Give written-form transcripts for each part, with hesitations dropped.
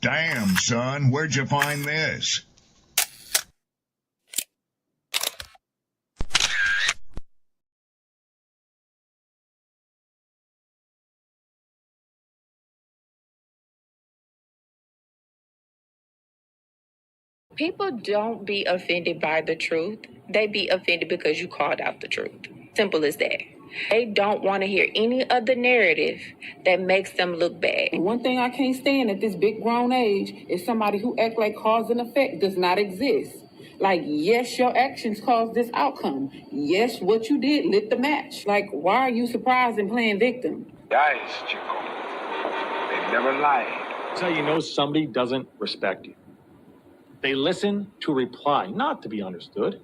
Damn, son, where'd you find this? People don't be offended by the truth. They be offended because you called out the truth. Simple as that. They don't want to hear any other narrative that makes them look bad. And one thing I can't stand at this big grown age is somebody who act like cause and effect does not exist. Like, yes, your actions caused this outcome. Yes, what you did lit the match. Like, why are you surprised and playing victim? Guys, Chico, they never lie. That's how you know somebody doesn't respect you. They listen to reply, not to be understood.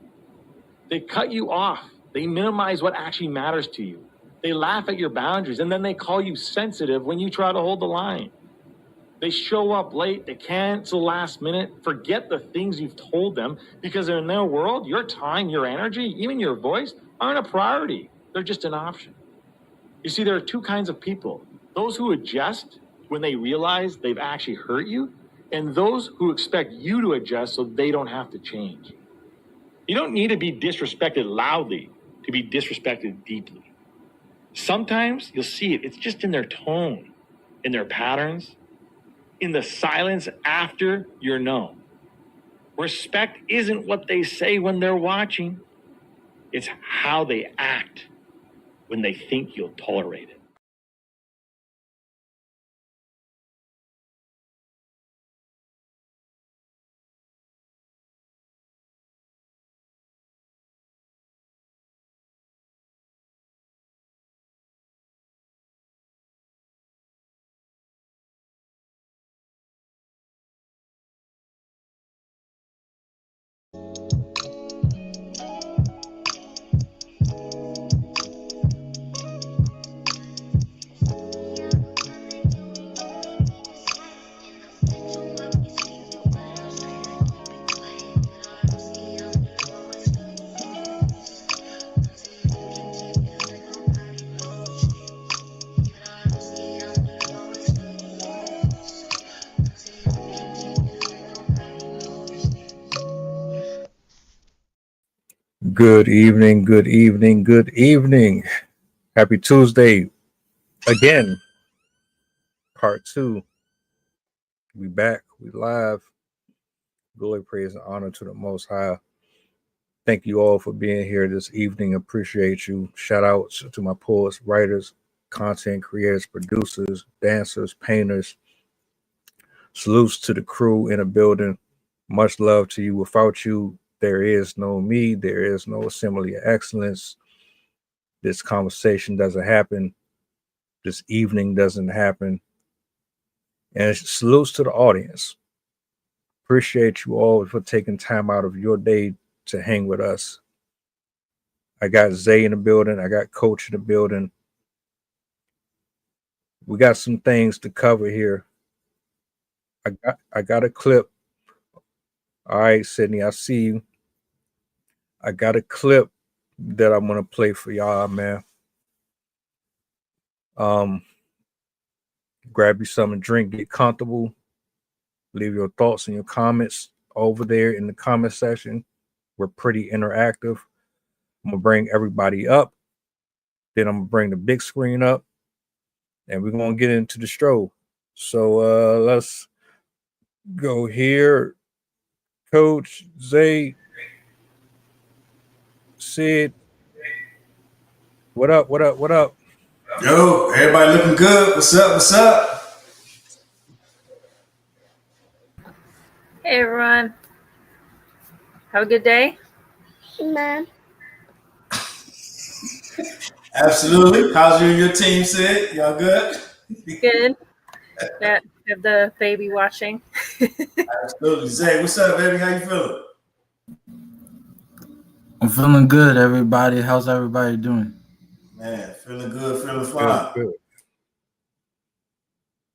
They cut you off. They minimize what actually matters to you. They laugh at your boundaries, and then they call you sensitive when you try to hold the line. They show up late. They cancel last minute, forget the things you've told them, because in their world, your time, your energy, even your voice aren't a priority. They're just an option. You see, there are two kinds of people. Those who adjust when they realize they've actually hurt you, and those who expect you to adjust so they don't have to change. You don't need to be disrespected loudly to be disrespected deeply. Sometimes you'll see it. It's just in their tone, in their patterns, in the silence after you're known. Respect isn't what they say when they're watching. It's how they act when they think you'll tolerate it. Good evening, good evening, good evening. Happy Tuesday again. Part 2. We back, we live. Glory, praise, and honor to the Most High. Thank you all for being here this evening. Appreciate you. Shout outs to my poets, writers, content creators, producers, dancers, painters. Salutes to the crew in the building. Much love to you. Without you, there is no me. There is no Assembly of Excellence. This conversation doesn't happen. This evening doesn't happen. And salutes to the audience. Appreciate you all for taking time out of your day to hang with us. I got Zay in the building. I got Coach in the building. We got some things to cover here. I got a clip. All right, Sydney, I see you. I got a clip that I'm gonna play for y'all, man. Grab you something to drink, get comfortable. Leave your thoughts and your comments over there in the comment section. We're pretty interactive. I'm gonna bring everybody up. Then I'm gonna bring the big screen up, and we're gonna get into the show. So let's go here. Coach, Zay, Sid, what up? What up? What up? Yo, everybody looking good. What's up? What's up? Hey everyone. Have a good day. Mom. Absolutely. How's you and your team, Sid? Y'all good? Good. Yeah, have the baby watching. Absolutely. Zay, what's up, baby? How you feeling? I'm feeling good, everybody. How's everybody doing? Man, feeling good, feeling fine. Good.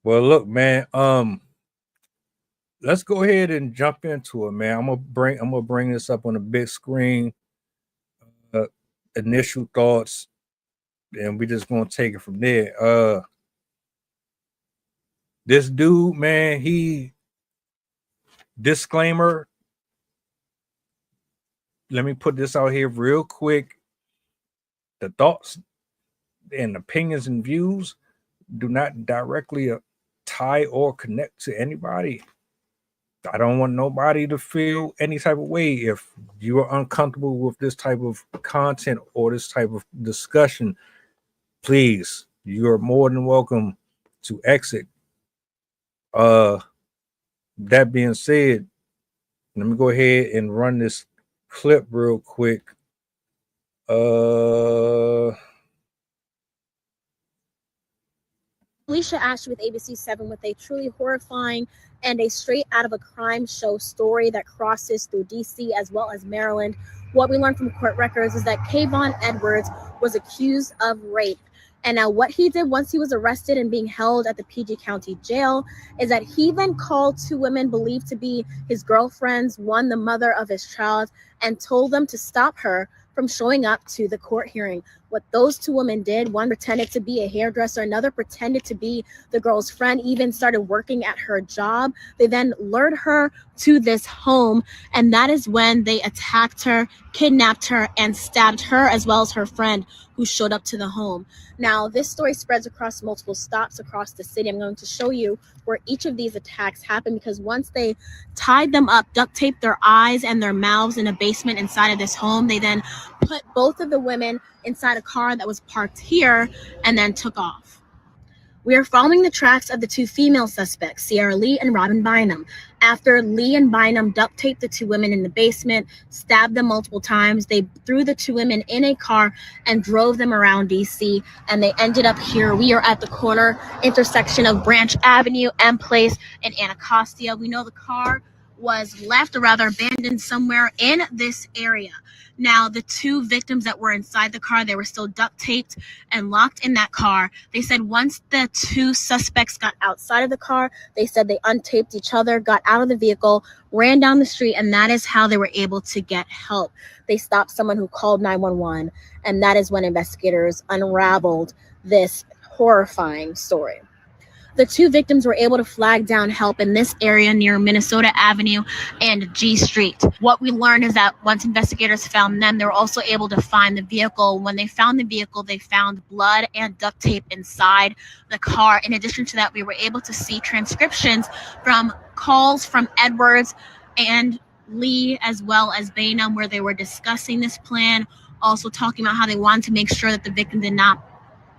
Well, look, man. Let's go ahead and jump into it, man. I'm gonna bring this up on the big screen. Initial thoughts, and we just gonna take it from there. This dude, man, he disclaimer. Let me put this out here real quick. The thoughts and opinions and views do not directly tie or connect to anybody. I don't want nobody to feel any type of way. If you are uncomfortable with this type of content or this type of discussion, please, you are more than welcome to exit. That being said, let me go ahead and run this clip real quick. Alicia Ashley with ABC 7 with a truly horrifying and a straight out of a crime show story that crosses through DC as well as Maryland. What we learned from court records is that Kayvon Edwards was accused of rape. And now what he did once he was arrested and being held at the PG County Jail is that he then called two women believed to be his girlfriends, one the mother of his child, and told them to stop her from showing up to the court hearing. What those two women did, one pretended to be a hairdresser, another pretended to be the girl's friend, even started working at her job. They then lured her to this home, and that is when they attacked her, kidnapped her, and stabbed her as well as her friend who showed up to the home. Now, this story spreads across multiple stops across the city. I'm going to show you where each of these attacks happened, because once they tied them up, duct taped their eyes and their mouths in a basement inside of this home, they then put both of the women inside a car that was parked here and then took off. We are following the tracks of the two female suspects, Sierra Lee and Robin Bynum. After Lee and Bynum duct taped the two women in the basement, stabbed them multiple times, they threw the two women in a car and drove them around DC, and they ended up here. We are at the corner intersection of Branch Avenue and Place in Anacostia. We know the car was left or rather abandoned somewhere in this area. Now, the two victims that were inside the car, they were still duct taped and locked in that car. They said once the two suspects got outside of the car, they said they untaped each other, got out of the vehicle, ran down the street, and that is how they were able to get help. They stopped someone who called 911, and that is when investigators unraveled this horrifying story. The two victims were able to flag down help in this area near Minnesota Avenue and G Street. What we learned is that once investigators found them, they were also able to find the vehicle. When they found the vehicle, they found blood and duct tape inside the car. In addition to that, we were able to see transcriptions from calls from Edwards and Lee as well as Bynum, where they were discussing this plan, also talking about how they wanted to make sure that the victim did not,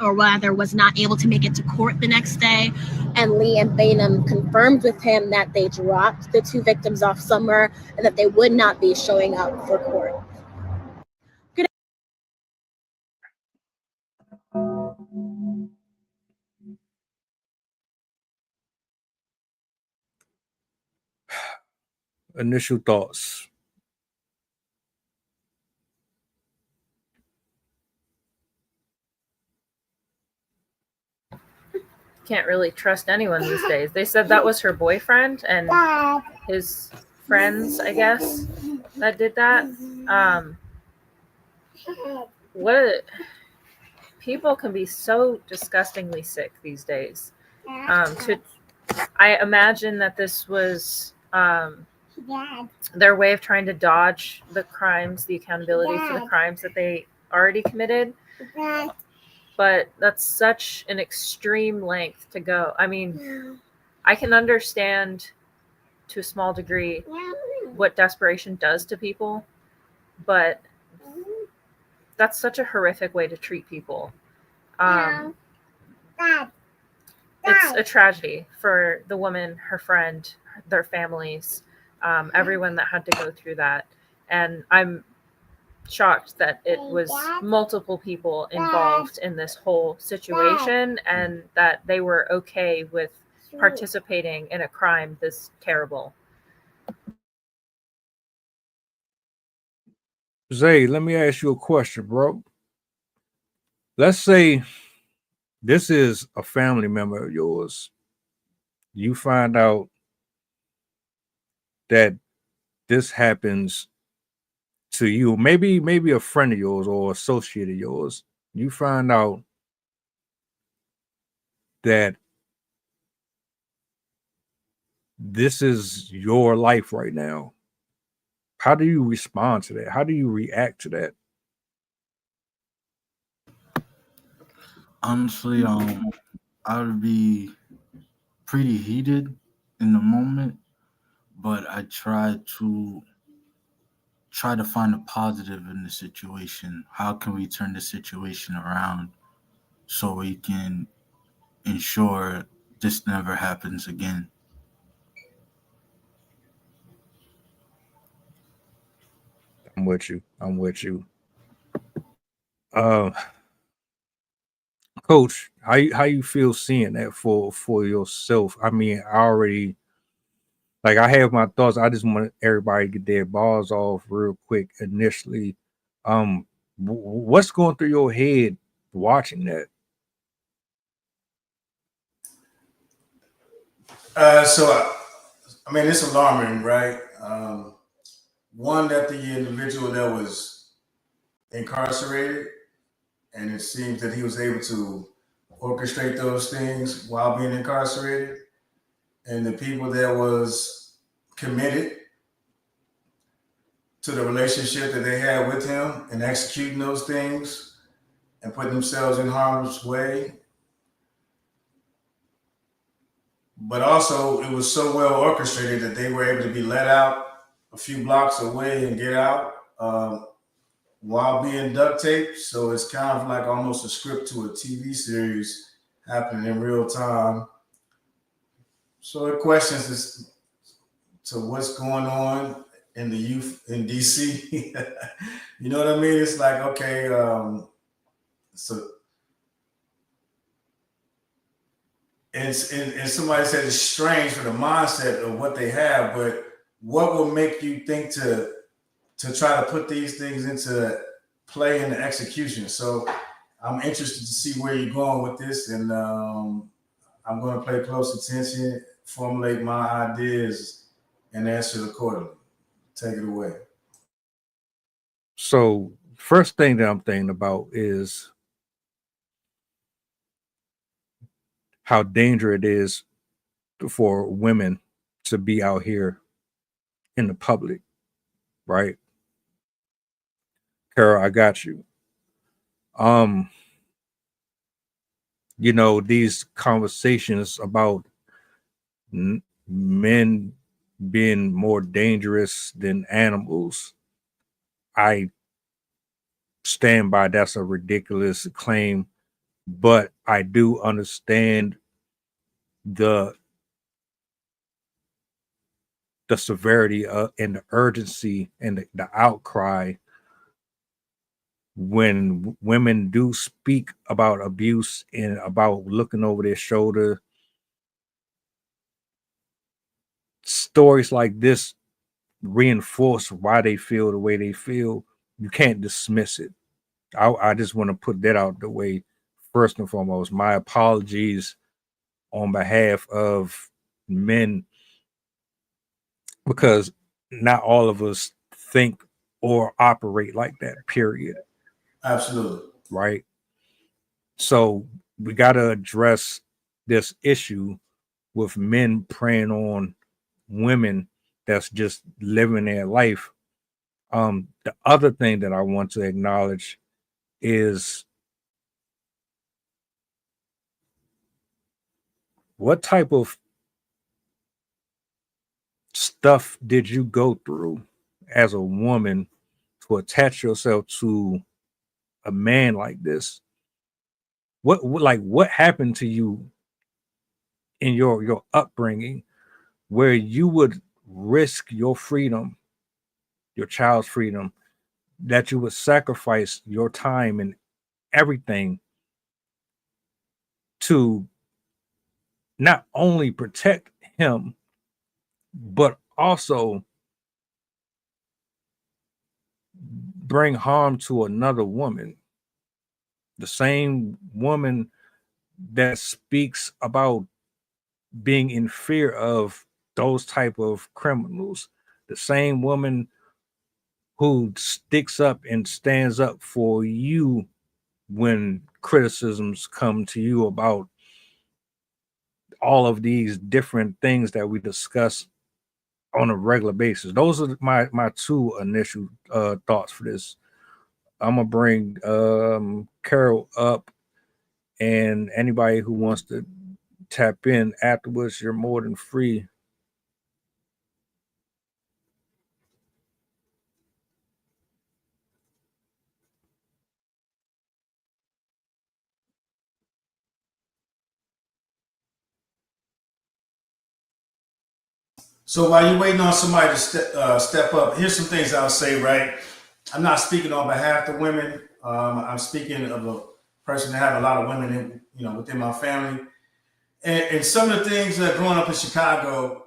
or rather was not able to make it to court the next day. And Lee and Bynum confirmed with him that they dropped the two victims off somewhere and that they would not be showing up for court. Initial thoughts. Can't really trust anyone these days. They said that was her boyfriend and his friends, I guess, that did that. People can be so disgustingly sick these days. I imagine that this was their way of trying to dodge the crimes, the accountability for the crimes that they already committed. But that's such an extreme length to go. I mean, I can understand to a small degree what desperation does to people, but that's such a horrific way to treat people. It's a tragedy for the woman, her friend, their families, everyone that had to go through that. And I'm shocked that it was multiple people involved in this whole situation and that they were okay with participating in a crime this terrible. Zay, let me ask you a question, bro. Let's say this is a family member of yours. You find out that this happens to you, maybe a friend of yours or associate of yours. You find out that this is your life right now. How do you respond to that? How do you react to that? Honestly, I would be pretty heated in the moment, but I try to find a positive in the situation. How can we turn the situation around so we can ensure this never happens again? I'm with you. I'm with you. Uh, Coach, how you feel seeing that for yourself? I mean, I already like I have my thoughts. I just want everybody to get their balls off real quick initially. What's going through your head watching that? I mean, it's alarming, right? One, that the individual that was incarcerated, and it seems that he was able to orchestrate those things while being incarcerated, and the people that was committed to the relationship that they had with him and executing those things and putting themselves in harm's way. But also, it was so well orchestrated that they were able to be let out a few blocks away and get out while being duct taped. So it's kind of like almost a script to a TV series happening in real time. So it questions as to what's going on in the youth in DC. You know what I mean? It's like, okay, so and somebody said it's strange for the mindset of what they have, but what will make you think to try to put these things into play in the execution? So I'm interested to see where you're going with this, and I'm going to pay close attention, formulate my ideas, and answer accordingly. Take it away. So first thing that I'm thinking about is how dangerous it is for women to be out here in the public, right? Carol, I got you. These conversations about men being more dangerous than animals, I stand by that's a ridiculous claim, but I do understand the severity and the urgency and the outcry when women do speak about abuse and about looking over their shoulder. Stories like this reinforce why they feel the way they feel. You can't dismiss it. I just want to put that out the way first and foremost. My apologies on behalf of men, because not all of us think or operate like that, period. Absolutely. Right? So we got to address this issue with men preying on women that's just living their life. The other thing that I want to acknowledge is what type of stuff did you go through as a woman to attach yourself to a man like this? What happened to you in your upbringing where you would risk your freedom, your child's freedom, that you would sacrifice your time and everything to not only protect him, but also bring harm to another woman, the same woman that speaks about being in fear of those type of criminals, the same woman who sticks up and stands up for you when criticisms come to you about all of these different things that we discuss on a regular basis. Those are my two initial thoughts for this. I'm gonna bring Carol up, and anybody who wants to tap in afterwards, you're more than free. So while you're waiting on somebody to step up, here's some things I'll say. Right, I'm not speaking on behalf of women. I'm speaking of a person that have a lot of women within my family, and some of the things that growing up in Chicago,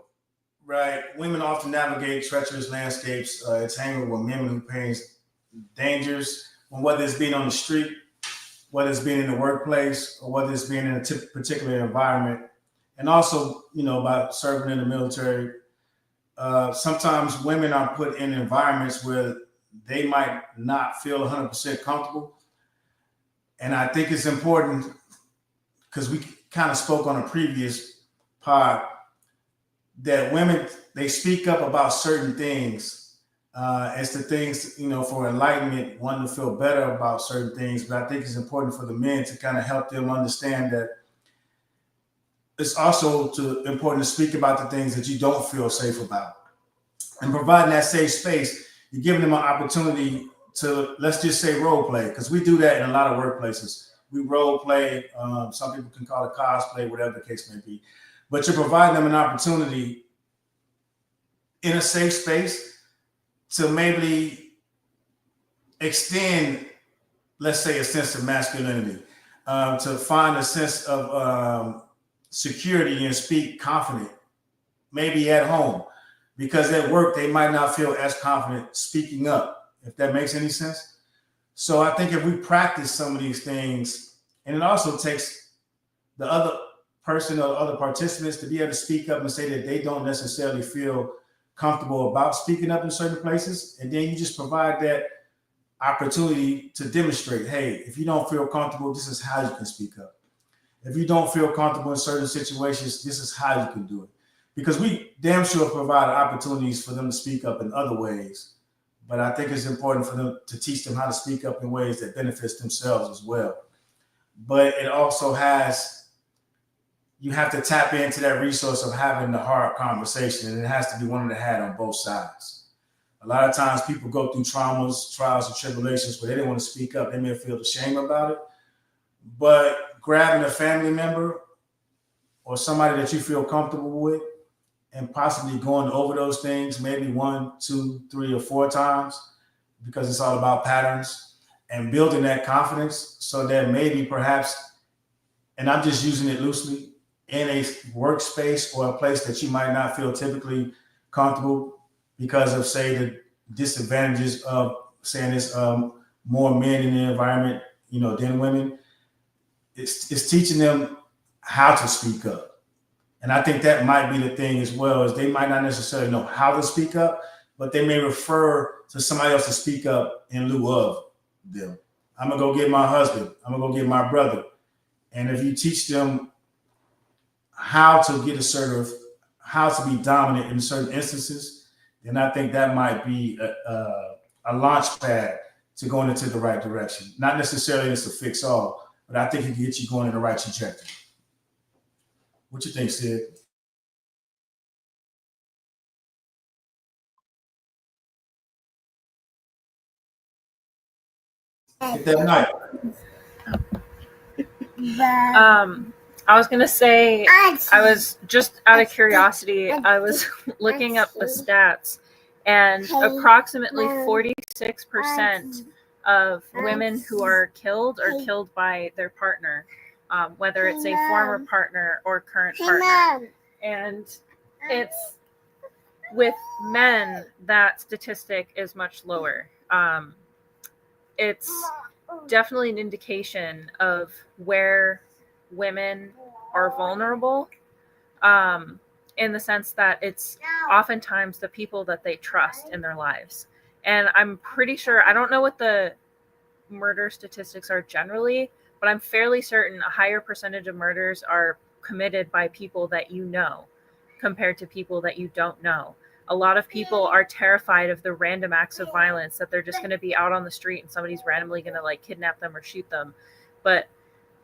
right, women often navigate treacherous landscapes. It's hanging with men who face dangers, whether it's being on the street, whether it's being in the workplace, or whether it's being in a particular environment, and also by serving in the military. Sometimes women are put in environments where they might not feel 100% comfortable. And I think it's important, because we kind of spoke on a previous pod, that women, they speak up about certain things as to things, for enlightenment, wanting to feel better about certain things. But I think it's important for the men to kind of help them understand that it's also important to speak about the things that you don't feel safe about. And providing that safe space, you're giving them an opportunity to, let's just say, role play, because we do that in a lot of workplaces. We role play. Some people can call it cosplay, whatever the case may be. But you're providing them an opportunity in a safe space to maybe extend, let's say, a sense of masculinity, to find a sense of security and speak confident, maybe at home. Because at work, they might not feel as confident speaking up, if that makes any sense. So I think if we practice some of these things, and it also takes the other person or other participants to be able to speak up and say that they don't necessarily feel comfortable about speaking up in certain places. And then you just provide that opportunity to demonstrate, hey, if you don't feel comfortable, this is how you can speak up. If you don't feel comfortable in certain situations, this is how you can do it. Because we damn sure provide opportunities for them to speak up in other ways. But I think it's important for them to teach them how to speak up in ways that benefits themselves as well. But it also you have to tap into that resource of having the hard conversation, and it has to be one that had on both sides. A lot of times people go through traumas, trials, and tribulations where they didn't want to speak up. They may feel ashamed about it. But grabbing a family member or somebody that you feel comfortable with, and possibly going over those things maybe 1, 2, 3, or 4 times, because it's all about patterns, and building that confidence so that maybe perhaps, and I'm just using it loosely, in a workspace or a place that you might not feel typically comfortable because of, say, the disadvantages of saying there's more men in the environment, than women. It's teaching them how to speak up. And I think that might be the thing as well, is they might not necessarily know how to speak up, but they may refer to somebody else to speak up in lieu of them. I'm going to go get my husband. I'm going to go get my brother. And if you teach them how to get how to be dominant in certain instances, then I think that might be a launch pad to going into the right direction. Not necessarily it's a fix all, but I think it can get you going in the right trajectory. What you think, Sid? Get that mic. I was gonna say, I was just out of curiosity, I was looking up the stats, and approximately 46% of women who are killed by their partner, whether it's a former partner or current partner. And it's with men, that statistic is much lower. It's definitely an indication of where women are vulnerable, in the sense that it's oftentimes the people that they trust in their lives. And I'm pretty sure, I don't know what the murder statistics are generally, but I'm fairly certain a higher percentage of murders are committed by people that you know compared to people that you don't know. A lot of people are terrified of the random acts of violence, that they're just going to be out on the street and somebody's randomly going to like kidnap them or shoot them. But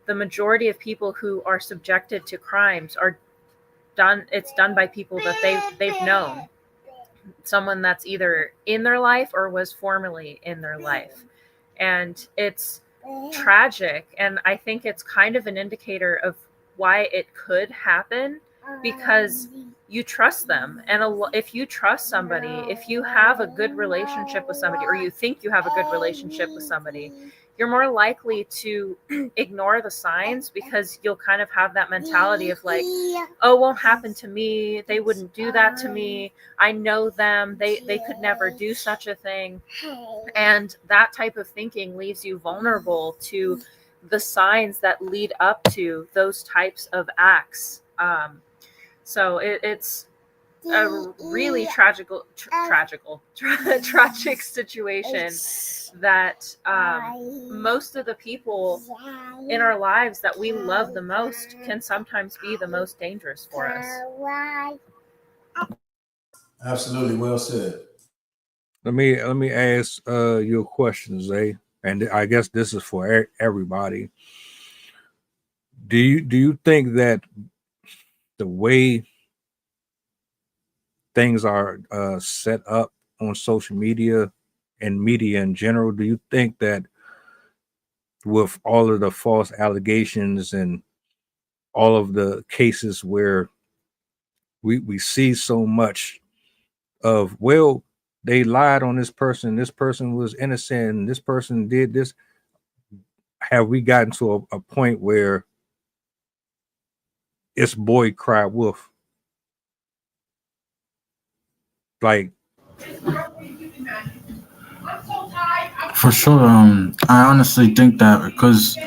the majority of people who are subjected to crimes are it's done by people that they've known, someone that's either in their life or was formerly in their life. And it's tragic, and I think it's kind of an indicator of why it could happen, because you trust them. And if you trust somebody, if you have a good relationship with somebody, or you think you have a good relationship with somebody, you're more likely to ignore the signs, because you'll kind of have that mentality of like, oh, it won't happen to me. They wouldn't do that to me. I know them. They could never do such a thing. And that type of thinking leaves you vulnerable to the signs that lead up to those types of acts. So it's a really tragic situation that most of the people in our lives that we love the most can sometimes be the most dangerous for us. Absolutely, well said. Let me ask you a question, Zay, and I guess this is for everybody. Do you think that the way things are set up on social media and media in general, do you think that with all of the false allegations and all of the cases where we see so much of, well, they lied on this person was innocent, and this person did this, have we gotten to a point where it's boy cry wolf? Like, For sure, I honestly think that because,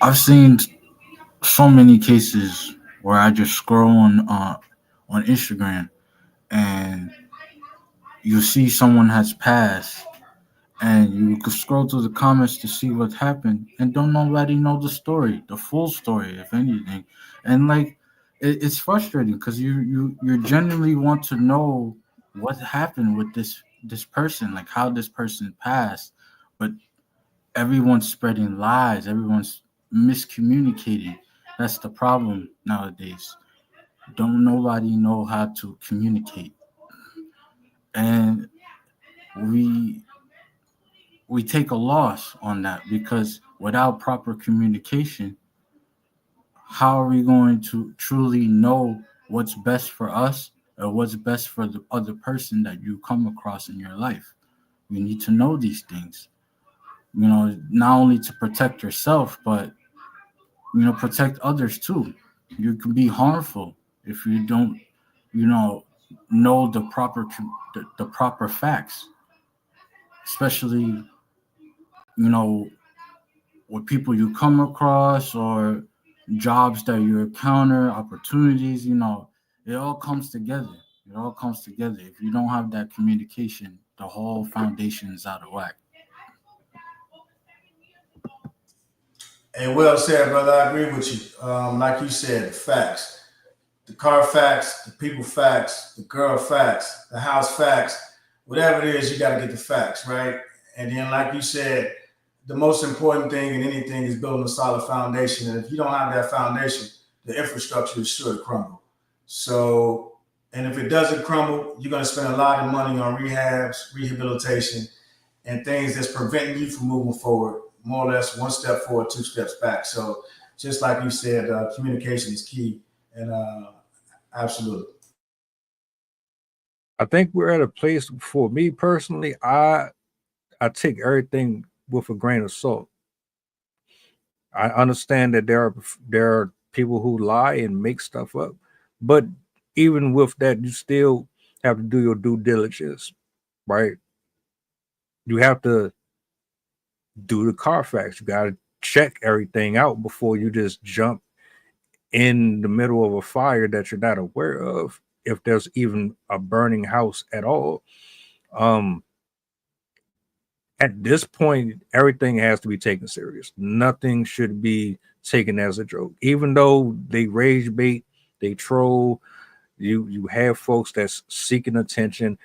I've seen so many cases where I just scroll on Instagram, and you see someone has passed, and you could scroll through the comments to see what happened, and don't nobody know the full story, if anything. And like, it's frustrating because you genuinely want to know what happened with this person, like how this person passed, but everyone's spreading lies, everyone's miscommunicating. That's the problem nowadays. Don't nobody know how to communicate, and we we take a loss on that, because without proper communication, how are we going to truly know what's best for us or what's best for the other person that you come across in your life? You need to know these things, not only to protect yourself, but protect others too. You can be harmful if you don't, know the proper facts, especially, with people you come across or jobs that you encounter, opportunities, it all comes together. It all comes together. If you don't have that communication, the whole foundation is out of whack. Hey, well said, brother. I agree with you. Like you said, the facts, the car facts, the people facts, the girl facts, the house facts, whatever it is, you got to get the facts, right? And then, like you said, the most important thing in anything is building a solid foundation. And if you don't have that foundation, the infrastructure is sure to crumble. So, and if it doesn't crumble, you're going to spend a lot of money on rehabs, rehabilitation, and things that's preventing you from moving forward, more or less one step forward, two steps back. So just like you said, communication is key. And absolutely. I think we're at a place, for me personally, I take everything with a grain of salt. I understand that there are people who lie and make stuff up, but even with that, you still have to do your due diligence, right? You have to do the Carfax. You got to check everything out before you just jump in the middle of a fire that you're not aware of, if there's even a burning house at all. At this point, everything has to be taken serious. Nothing should be taken as a joke, even though they rage bait, they troll. You have folks that's seeking attention,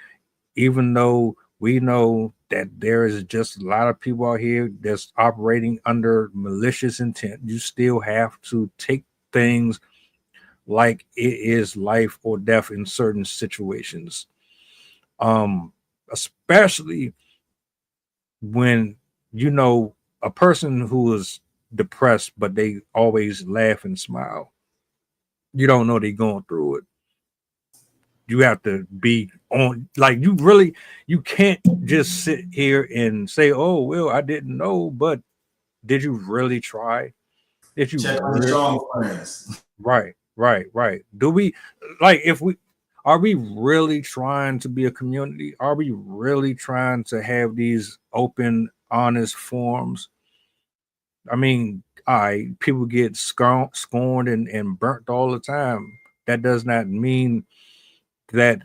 even though we know that there is just a lot of people out here that's operating under malicious intent. You still have to take things like it is life or death in certain situations. Especially when you know a person who is depressed, but they always laugh and smile. You don't know they're going through it. You have to be on, like, you can't just sit here and say, oh well, I didn't know, but did you really try? Did you Check on the strong friends. right. Do we, like, if we are we really trying to be a community? Are we really trying to have these open, honest forums? I mean, people get scorned and burnt all the time. That does not mean that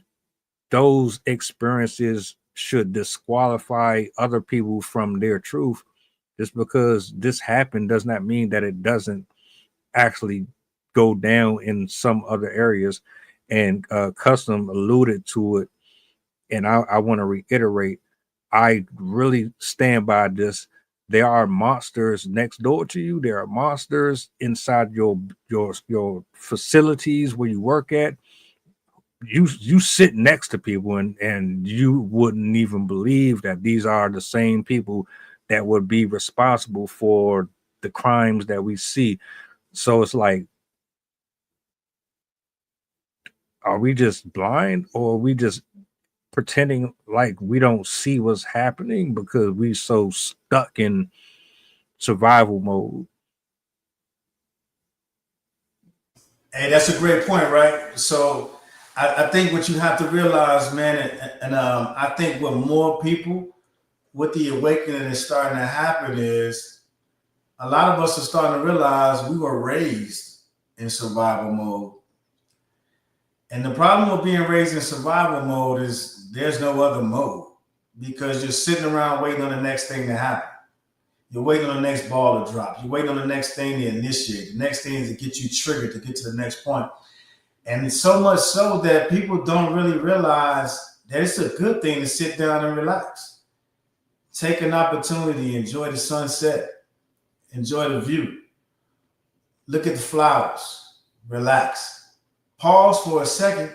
those experiences should disqualify other people from their truth. Just because this happened does not mean that it doesn't actually go down in some other areas. And Custom alluded to it, and I want to reiterate, I really stand by this. There are monsters next door to you. There are monsters inside your facilities where you work at. You sit next to people, and you wouldn't even believe that these are the same people that would be responsible for the crimes that we see. So it's like, are we just blind, or are we just pretending like we don't see what's happening because we so stuck in survival mode? Hey, that's a great point, right? So I think what you have to realize, man, and I think what more people with the awakening is starting to happen is a lot of us are starting to realize we were raised in survival mode. And the problem with being raised in survival mode is there's no other mode, because you're sitting around waiting on the next thing to happen. You're waiting on the next ball to drop. You're waiting on the next thing to initiate. The next thing is to get you triggered to get to the next point. And so much so that people don't really realize that it's a good thing to sit down and relax. Take an opportunity, enjoy the sunset, enjoy the view, look at the flowers, relax. Pause for a second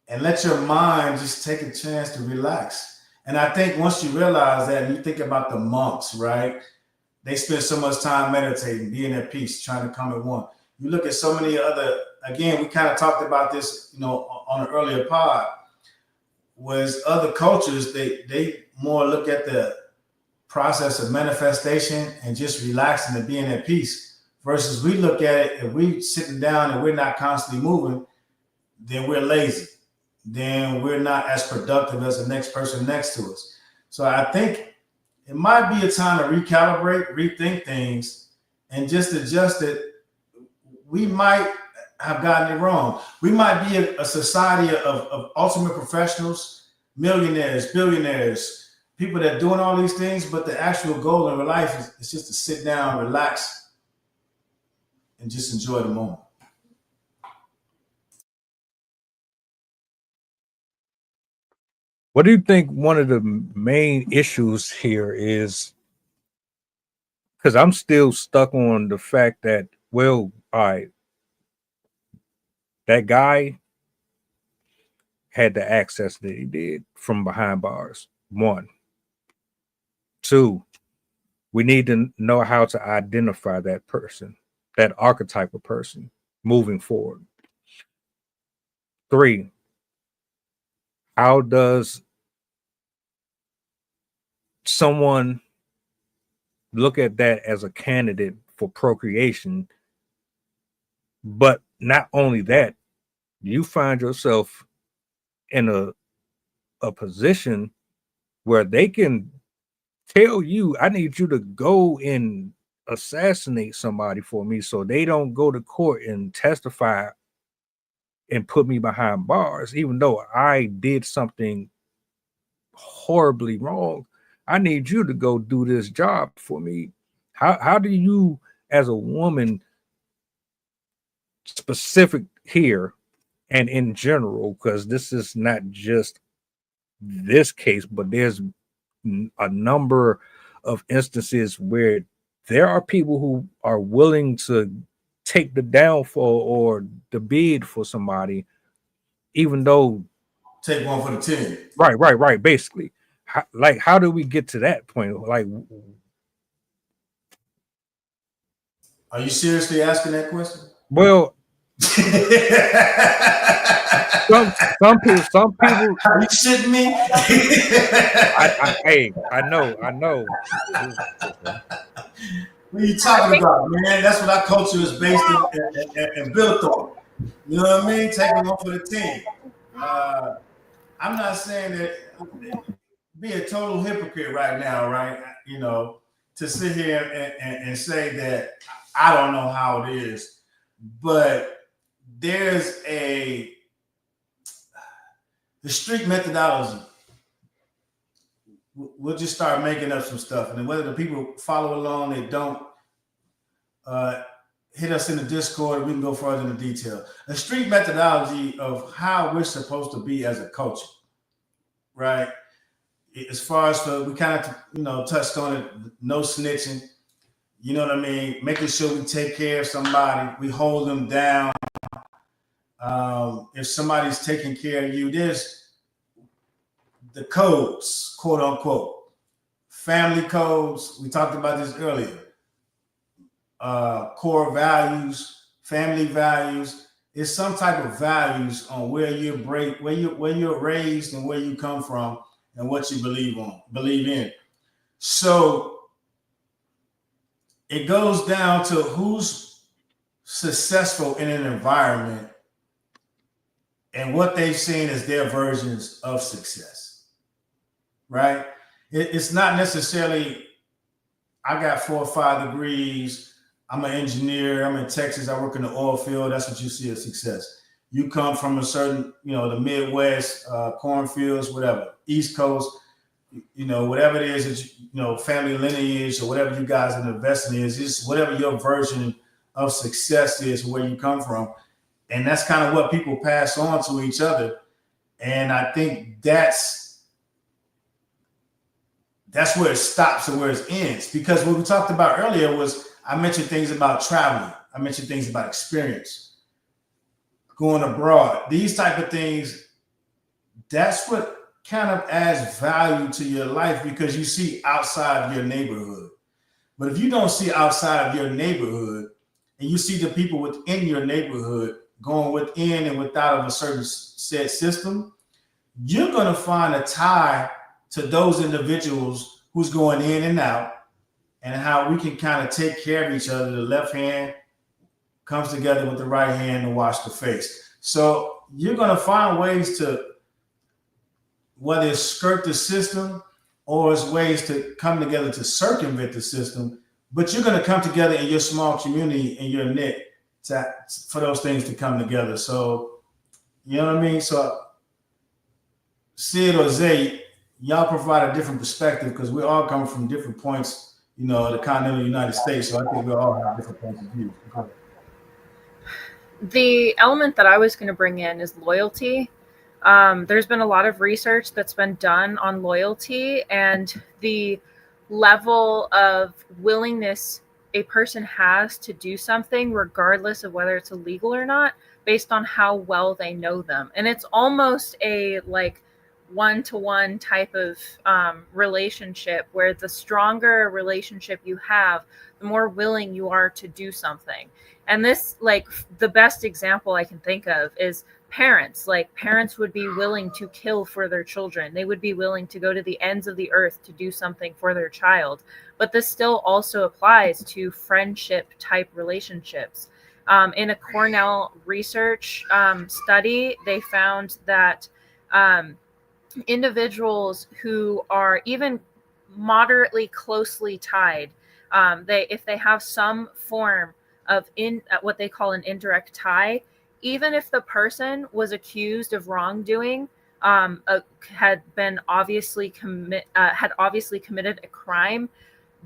and let your mind just take a chance to relax. And I think once you realize that, and you think about the monks, right? They spend so much time meditating, being at peace, trying to come at one. You look at so many other, again, we kind of talked about this, on an earlier pod, was other cultures, they more look at the process of manifestation and just relaxing and being at peace, versus we look at it, if we sitting down and we're not constantly moving, then we're lazy. Then we're not as productive as the next person next to us. So I think it might be a time to recalibrate, rethink things, and just adjust it. We might have gotten it wrong. We might be a society of ultimate professionals, millionaires, billionaires, people that are doing all these things, but the actual goal in life is just to sit down, relax, and just enjoy the moment. What do you think one of the main issues here is? Because I'm still stuck on the fact that, well, all right, that guy had the access that he did from behind bars. One. Two, we need to know how to identify that person, that archetype of person moving forward. Three, how does someone look at that as a candidate for procreation? But not only that, you find yourself in a position where they can tell you, I need you to go and assassinate somebody for me so they don't go to court and testify and put me behind bars, even though I did something horribly wrong. I need you to go do this job for me. How do you, as a woman, specific here and in general, because this is not just this case, but there's a number of instances where there are people who are willing to take the downfall or the bid for somebody, even though take one for the team. Right. Basically, how do we get to that point? Like, are you seriously asking that question? Well, some people. Are you shitting me? I know. What are you talking about, man? That's what our culture is based in and built on. You know what I mean? Taking one for the team. I'm not saying that be a total hypocrite right now, right? You know, to sit here and say that I don't know how it is, but there's the street methodology. We'll just start making up some stuff, and then whether the people follow along, they don't. Hit us in the Discord. We can go further into detail. A street methodology of how we're supposed to be as a culture, right? As far as we kind of touched on it, no snitching. You know what I mean? Making sure we take care of somebody, we hold them down. If somebody's taking care of you, there's the codes, quote unquote, family codes. We talked about this earlier. Core values, family values. It's some type of values on where you're raised and where you come from and what you believe in. So it goes down to who's successful in an environment and what they've seen as their versions of success, right? It's not necessarily, I got 4 or 5 degrees, I'm an engineer, I'm in Texas, I work in the oil field, that's what you see as success. You come from a certain, the Midwest, cornfields, whatever, East Coast, whatever it is that, family lineage or whatever you guys are investing in, is just whatever your version of success is, where you come from. And that's kind of what people pass on to each other. And I think that's where it stops and where it ends. Because what we talked about earlier was, I mentioned things about traveling. I mentioned things about experience, going abroad. These type of things, that's what kind of adds value to your life, because you see outside of your neighborhood. But if you don't see outside of your neighborhood and you see the people within your neighborhood going within and without of a certain set system, you're going to find a tie to those individuals who's going in and out, and how we can kind of take care of each other. The left hand comes together with the right hand to wash the face. So you're going to find ways to, whether it's skirt the system or it's ways to come together to circumvent the system, but you're going to come together in your small community, in your net, for those things to come together. So, you know what I mean? So Sid or Zay, y'all provide a different perspective, because we all come from different points, the continental United States. So I think we all have different points of view. The element that I was going to bring in is loyalty. There's been a lot of research that's been done on loyalty and the level of willingness a person has to do something, regardless of whether it's illegal or not, based on how well they know them. And it's almost a one-to-one type of relationship, where the stronger relationship you have, the more willing you are to do something. And this, the best example I can think of is parents. Parents would be willing to kill for their children. They would be willing to go to the ends of the earth to do something for their child. But this still also applies to friendship type relationships. In a Cornell research study, they found that individuals who are even moderately closely tied, if they have some form of what they call an indirect tie, even if the person was accused of wrongdoing, had obviously committed a crime,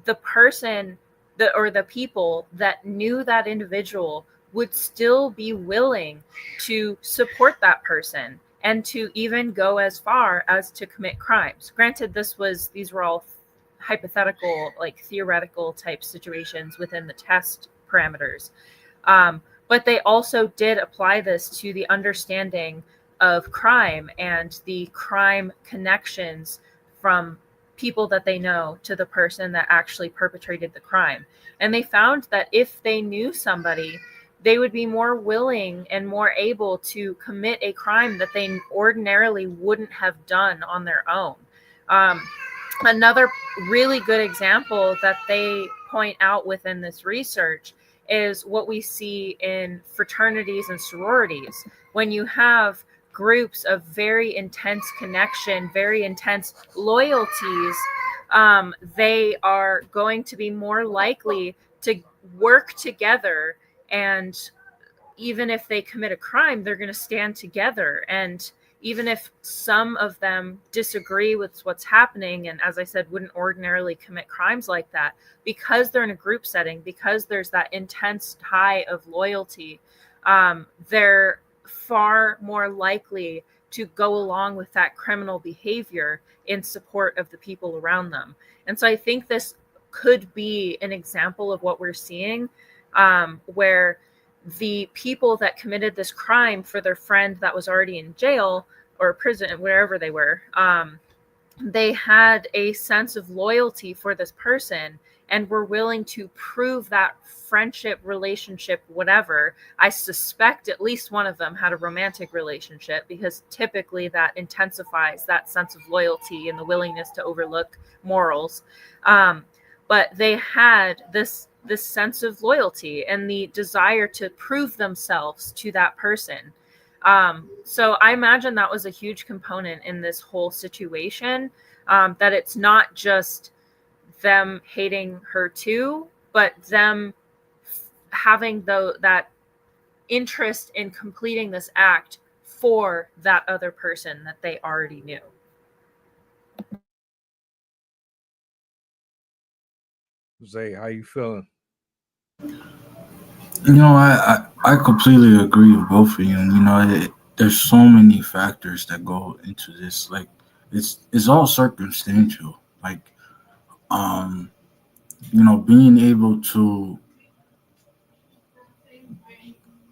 the person the people that knew that individual would still be willing to support that person and to even go as far as to commit crimes. Granted, these were all hypothetical, like theoretical type situations within the test parameters. But they also did apply this to the understanding of crime and the crime connections from people that they know to the person that actually perpetrated the crime. And they found that if they knew somebody, they would be more willing and more able to commit a crime that they ordinarily wouldn't have done on their own. Another really good example that they point out within this research is what we see in fraternities and sororities. When you have groups of very intense connection, very intense loyalties, they are going to be more likely to work together, and even if they commit a crime, they're going to stand together. And even if some of them disagree with what's happening, and as I said, wouldn't ordinarily commit crimes like that, because they're in a group setting, because there's that intense high of loyalty, they're far more likely to go along with that criminal behavior in support of the people around them. And so I think this could be an example of what we're seeing, where the people that committed this crime for their friend that was already in jail or prison, wherever they were, they had a sense of loyalty for this person and were willing to prove that friendship, relationship, whatever. I suspect at least one of them had a romantic relationship, because typically that intensifies that sense of loyalty and the willingness to overlook morals. But they had this sense of loyalty and the desire to prove themselves to that person. So I imagine that was a huge component in this whole situation, that it's not just them hating her too, but them having that interest in completing this act for that other person that they already knew. Zay, how you feeling? I completely agree with both of you. And there's so many factors that go into this. Like, it's all circumstantial. Like, being able to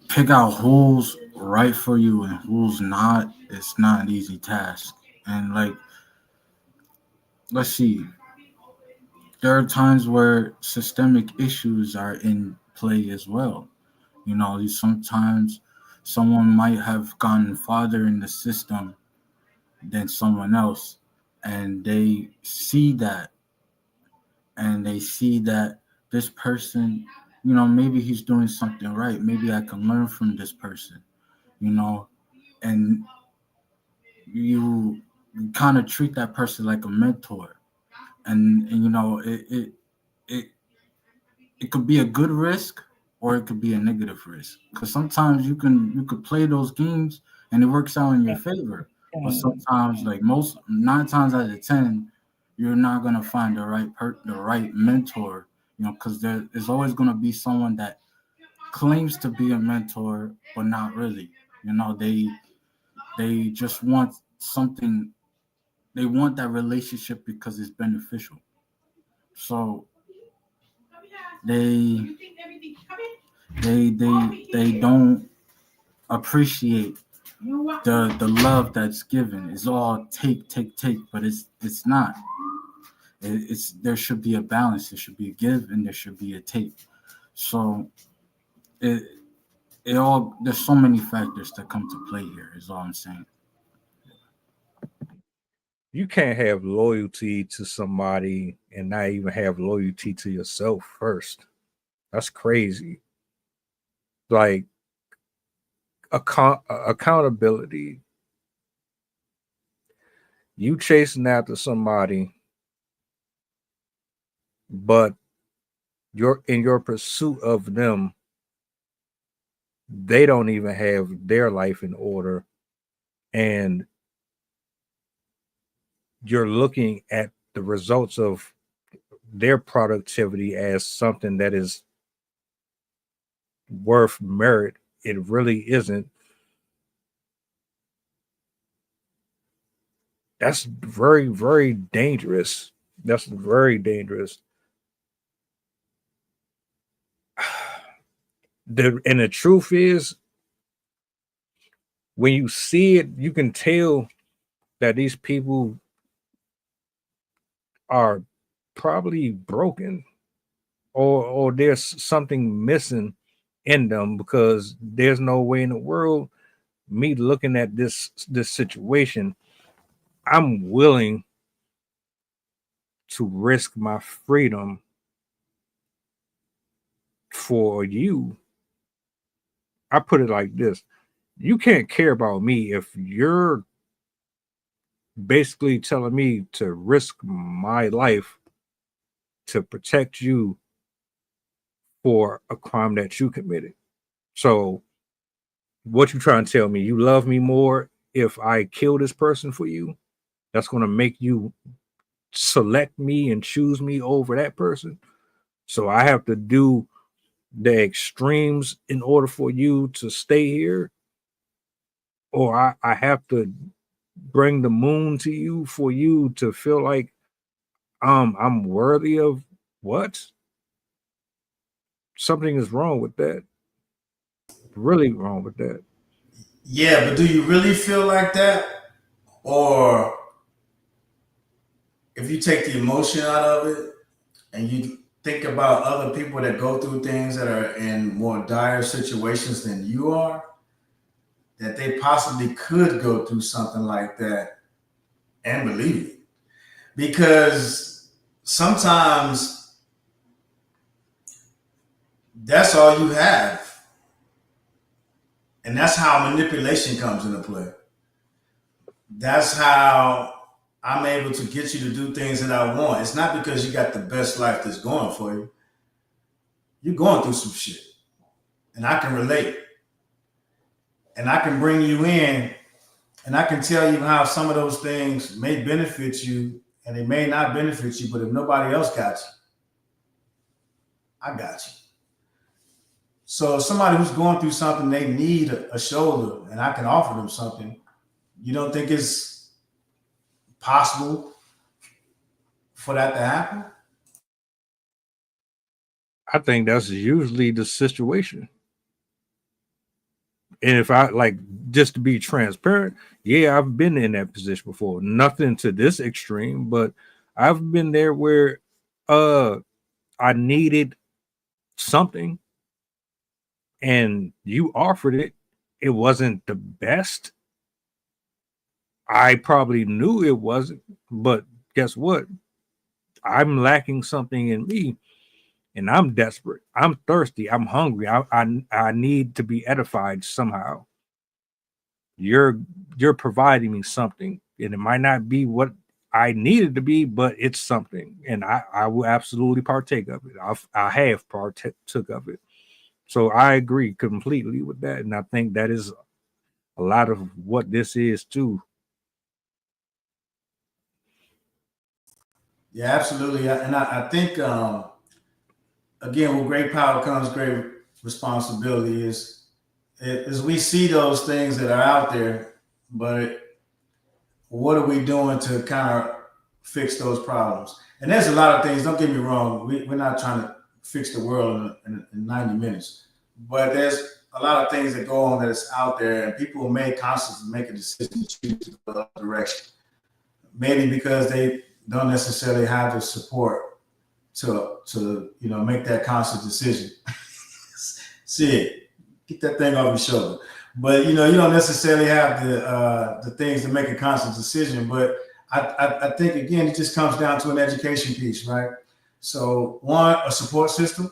pick out who's right for you and who's not, it's not an easy task. And like, let's see, there are times where systemic issues are in play as well. Sometimes someone might have gone farther in the system than someone else, and they see that, this person, maybe he's doing something right. Maybe I can learn from this person, and you kind of treat that person like a mentor, and it could be a good risk or it could be a negative risk, because sometimes you could play those games and it works out in your favor, but sometimes, like 9 times out of 10, you're not going to find the right mentor, because there's always going to be someone that claims to be a mentor but not really. They just want something. They want that relationship because it's beneficial, so they don't appreciate the love that's given. It's all take, but it's not. It's there should be a balance. There should be a give and there should be a take. So there's so many factors that come to play here, is all I'm saying. You can't have loyalty to somebody and not even have loyalty to yourself first. That's crazy. Like, accountability. You chasing after somebody, but you're in your pursuit of them, they don't even have their life in order, and you're looking at the results of their productivity as something that is worth merit. It really isn't. That's very, very dangerous. That's very dangerous. And the truth is, when you see it, you can tell that these people are probably broken, or there's something missing in them, because there's no way in the world, me looking at this situation, I'm willing to risk my freedom for you. I put it like this: you can't care about me if you're basically telling me to risk my life to protect you for a crime that you committed. So what you trying to tell me? You love me more if I kill this person for you? That's going to make you select me and choose me over that person? So I have to do the extremes in order for you to stay here? Or I have to bring the moon to you for you to feel like I'm worthy of what? Something is wrong with that. Really wrong with that. Yeah, but do you really feel like that? Or if you take the emotion out of it and you think about other people that go through things that are in more dire situations than you are, that they possibly could go through something like that and believe it. Because sometimes that's all you have. And that's how manipulation comes into play. That's how I'm able to get you to do things that I want. It's not because you got the best life that's going for you. You're going through some shit. And I can relate. And I can bring you in, and I can tell you how some of those things may benefit you and they may not benefit you, but if nobody else got you, I got you. So if somebody who's going through something, they need a shoulder, and I can offer them something, you don't think it's possible for that to happen? I think that's usually the situation. And if I like, just to be transparent, yeah, I've been in that position before. Nothing to this extreme, but I've been there where I needed something and you offered it. It wasn't the best. I probably knew it wasn't, but guess what? I'm lacking something in me, and I'm desperate. I'm thirsty. I'm hungry. I need to be edified somehow. You're providing me something, and it might not be what I needed to be, but it's something, and I will absolutely partake of it. I have partook of it. So I agree completely with that, and I think that is a lot of what this is too. Yeah, absolutely. And I think, again, with great power comes great responsibility. Is we see those things that are out there, but what are we doing to kind of fix those problems? And there's a lot of things. Don't get me wrong. We're not trying to fix the world in 90 minutes, but there's a lot of things that go on that's out there, and people may constantly make a decision to choose to go that direction. Maybe because they don't necessarily have the support to make that conscious decision. See it, get that thing off your shoulder. But you don't necessarily have the things to make a conscious decision. But I think again, it just comes down to an education piece, right? So one, a support system,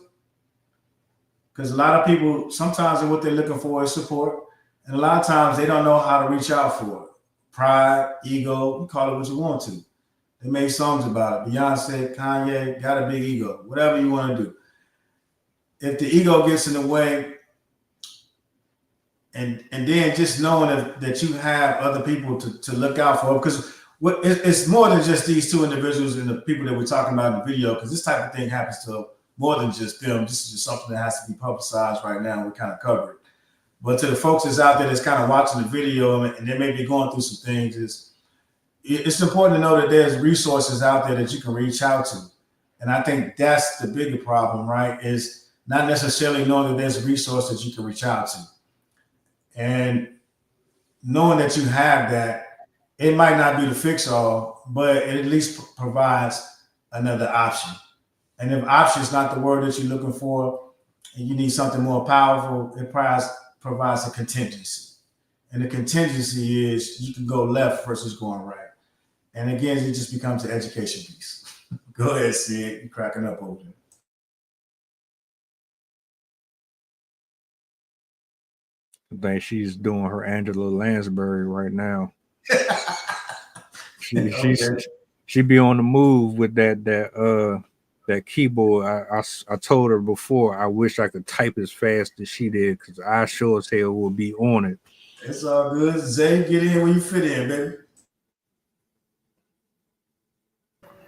because a lot of people sometimes what they're looking for is support, and a lot of times they don't know how to reach out for it. Pride, ego, you call it what you want to. They made songs about it. Beyonce, Kanye got a big ego. Whatever you want to do. If the ego gets in the way, and then just knowing that you have other people to look out for, because it's more than just these two individuals and the people that we're talking about in the video, because this type of thing happens to more than just them. This is just something that has to be publicized right now. We kind of cover it. But to the folks that's out there that's kind of watching the video and they may be going through some things, it's important to know that there's resources out there that you can reach out to. And I think that's the bigger problem, right? Is not necessarily knowing that there's a resource that you can reach out to. And knowing that you have that, it might not be the fix all, but it at least provides another option. And if option is not the word that you're looking for and you need something more powerful, it provides a contingency. And the contingency is you can go left versus going right. And again, it just becomes an education piece. Go ahead, Sid. You're cracking up over there. I think she's doing her Angela Lansbury right now. She be on the move with that keyboard. I told her before, I wish I could type as fast as she did, because I sure as hell will be on it. It's all good. Zay, get in when you fit in, baby.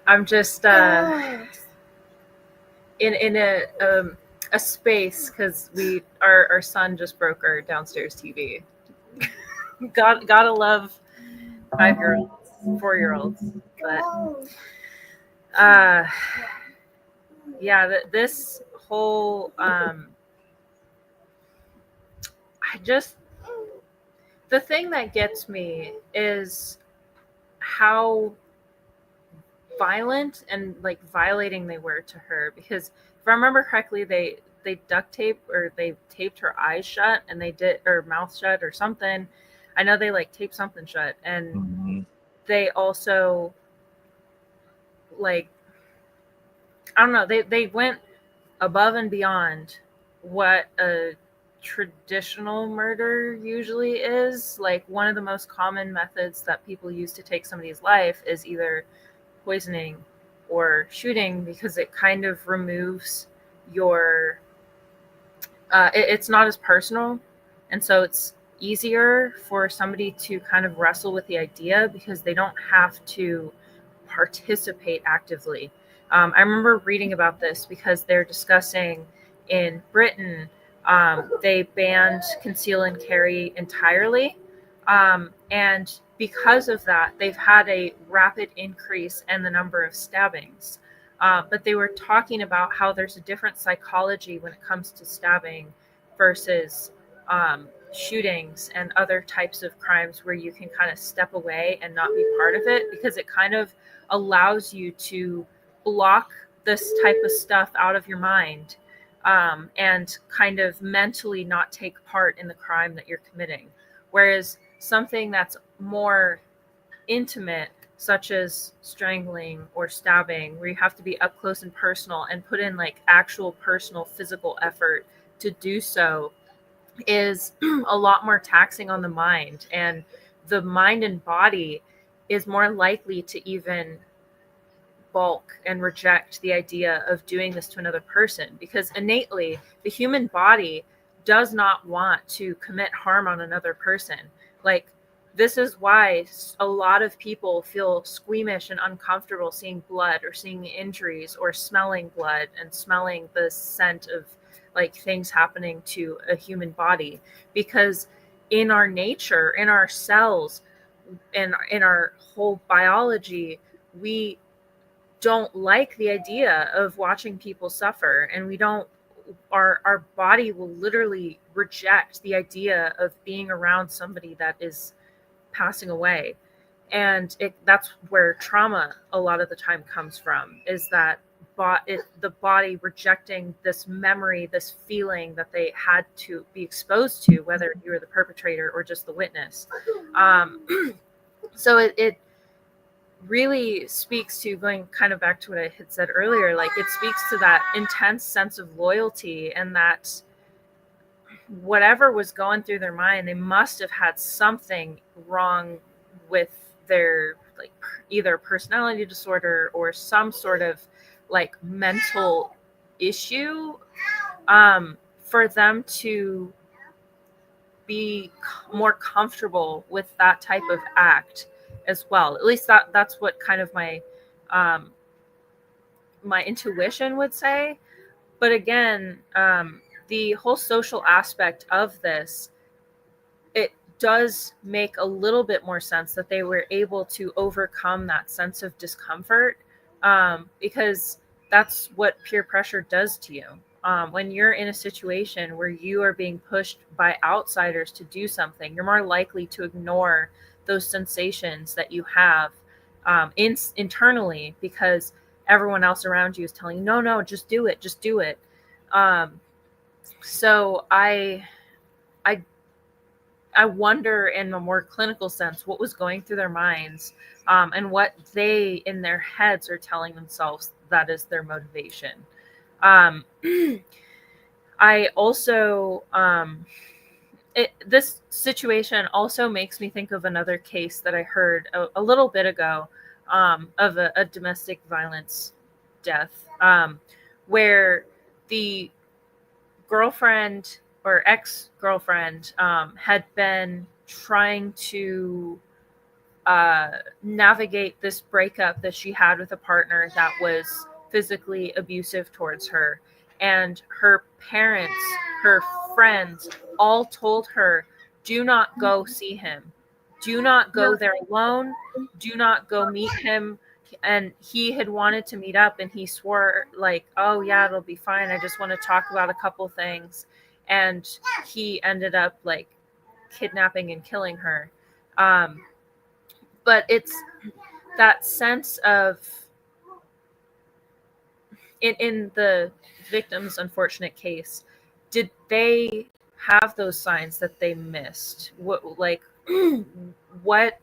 I'm just in a space because our son just broke our downstairs TV. Gotta love 5-year-olds, 4-year-olds, but yeah, this whole the thing that gets me is how violent and like violating they were to her, because if I remember correctly, they duct tape or they taped her eyes shut and they did, or mouth shut or something. I know they like taped something shut, and they also like, I don't know, they went above and beyond what a traditional murder usually is. Like, one of the most common methods that people use to take somebody's life is either poisoning or shooting, because it kind of removes your it's not as personal, and so it's easier for somebody to kind of wrestle with the idea because they don't have to participate actively. I remember reading about this because they're discussing in Britain, they banned conceal and carry entirely, and because of that, they've had a rapid increase in the number of stabbings. But they were talking about how there's a different psychology when it comes to stabbing versus shootings and other types of crimes where you can kind of step away and not be part of it, because it kind of allows you to block this type of stuff out of your mind, and kind of mentally not take part in the crime that you're committing. Whereas something that's more intimate, such as strangling or stabbing, where you have to be up close and personal and put in like actual personal physical effort to do so, is a lot more taxing on the mind, and the mind and body is more likely to even balk and reject the idea of doing this to another person, because innately the human body does not want to commit harm on another person. Like, this is why a lot of people feel squeamish and uncomfortable seeing blood or seeing injuries or smelling blood and smelling the scent of like things happening to a human body, because in our nature, in our cells, and in our whole biology, we don't like the idea of watching people suffer, and we don't, our body will literally reject the idea of being around somebody that is passing away. And that's where trauma a lot of the time comes from, is that the body rejecting this memory, this feeling that they had to be exposed to, whether you were the perpetrator or just the witness. So it really speaks to, going kind of back to what I had said earlier, like it speaks to that intense sense of loyalty, and that whatever was going through their mind, they must have had something wrong with their, like, either personality disorder or some sort of like mental issue, for them to be more comfortable with that type of act. as well. At least that's what kind of my my intuition would say. But again, the whole social aspect of this, it does make a little bit more sense that they were able to overcome that sense of discomfort, because that's what peer pressure does to you. When you're in a situation where you are being pushed by outsiders to do something, you're more likely to ignore those sensations that you have internally, because everyone else around you is telling you, no, just do it, just do it. So I wonder, in a more clinical sense, what was going through their minds, and what they in their heads are telling themselves that is their motivation. I also, this situation also makes me think of another case that I heard a little bit ago, of a domestic violence death, where the girlfriend or ex-girlfriend had been trying to navigate this breakup that she had with a partner that was physically abusive towards her. And her parents, her friends, all told her, do not go see him. Do not go there alone. Do not go meet him. And he had wanted to meet up, and he swore, like, oh yeah, it'll be fine, I just want to talk about a couple things. And he ended up like kidnapping and killing her. But it's that sense of, in the victim's unfortunate case, did they have those signs that they missed? What, like, what,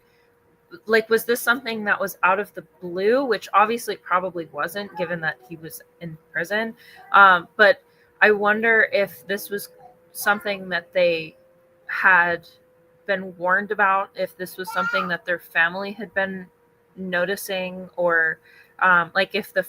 like, was this something that was out of the blue, which obviously probably wasn't, given that he was in prison. But I wonder if this was something that they had been warned about, if this was something that their family had been noticing, or like if the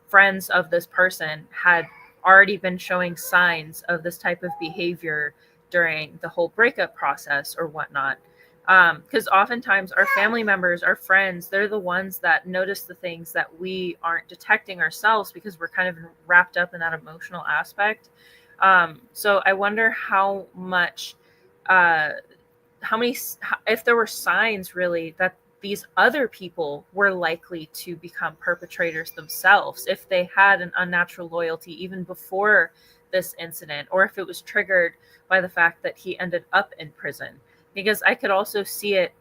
friends of this person had already been showing signs of this type of behavior during the whole breakup process or whatnot. Because oftentimes our family members, our friends, they're the ones that notice the things that we aren't detecting ourselves, because we're kind of wrapped up in that emotional aspect. So I wonder how much, if there were signs really that these other people were likely to become perpetrators themselves, if they had an unnatural loyalty even before this incident, or if it was triggered by the fact that he ended up in prison. Because I could also see it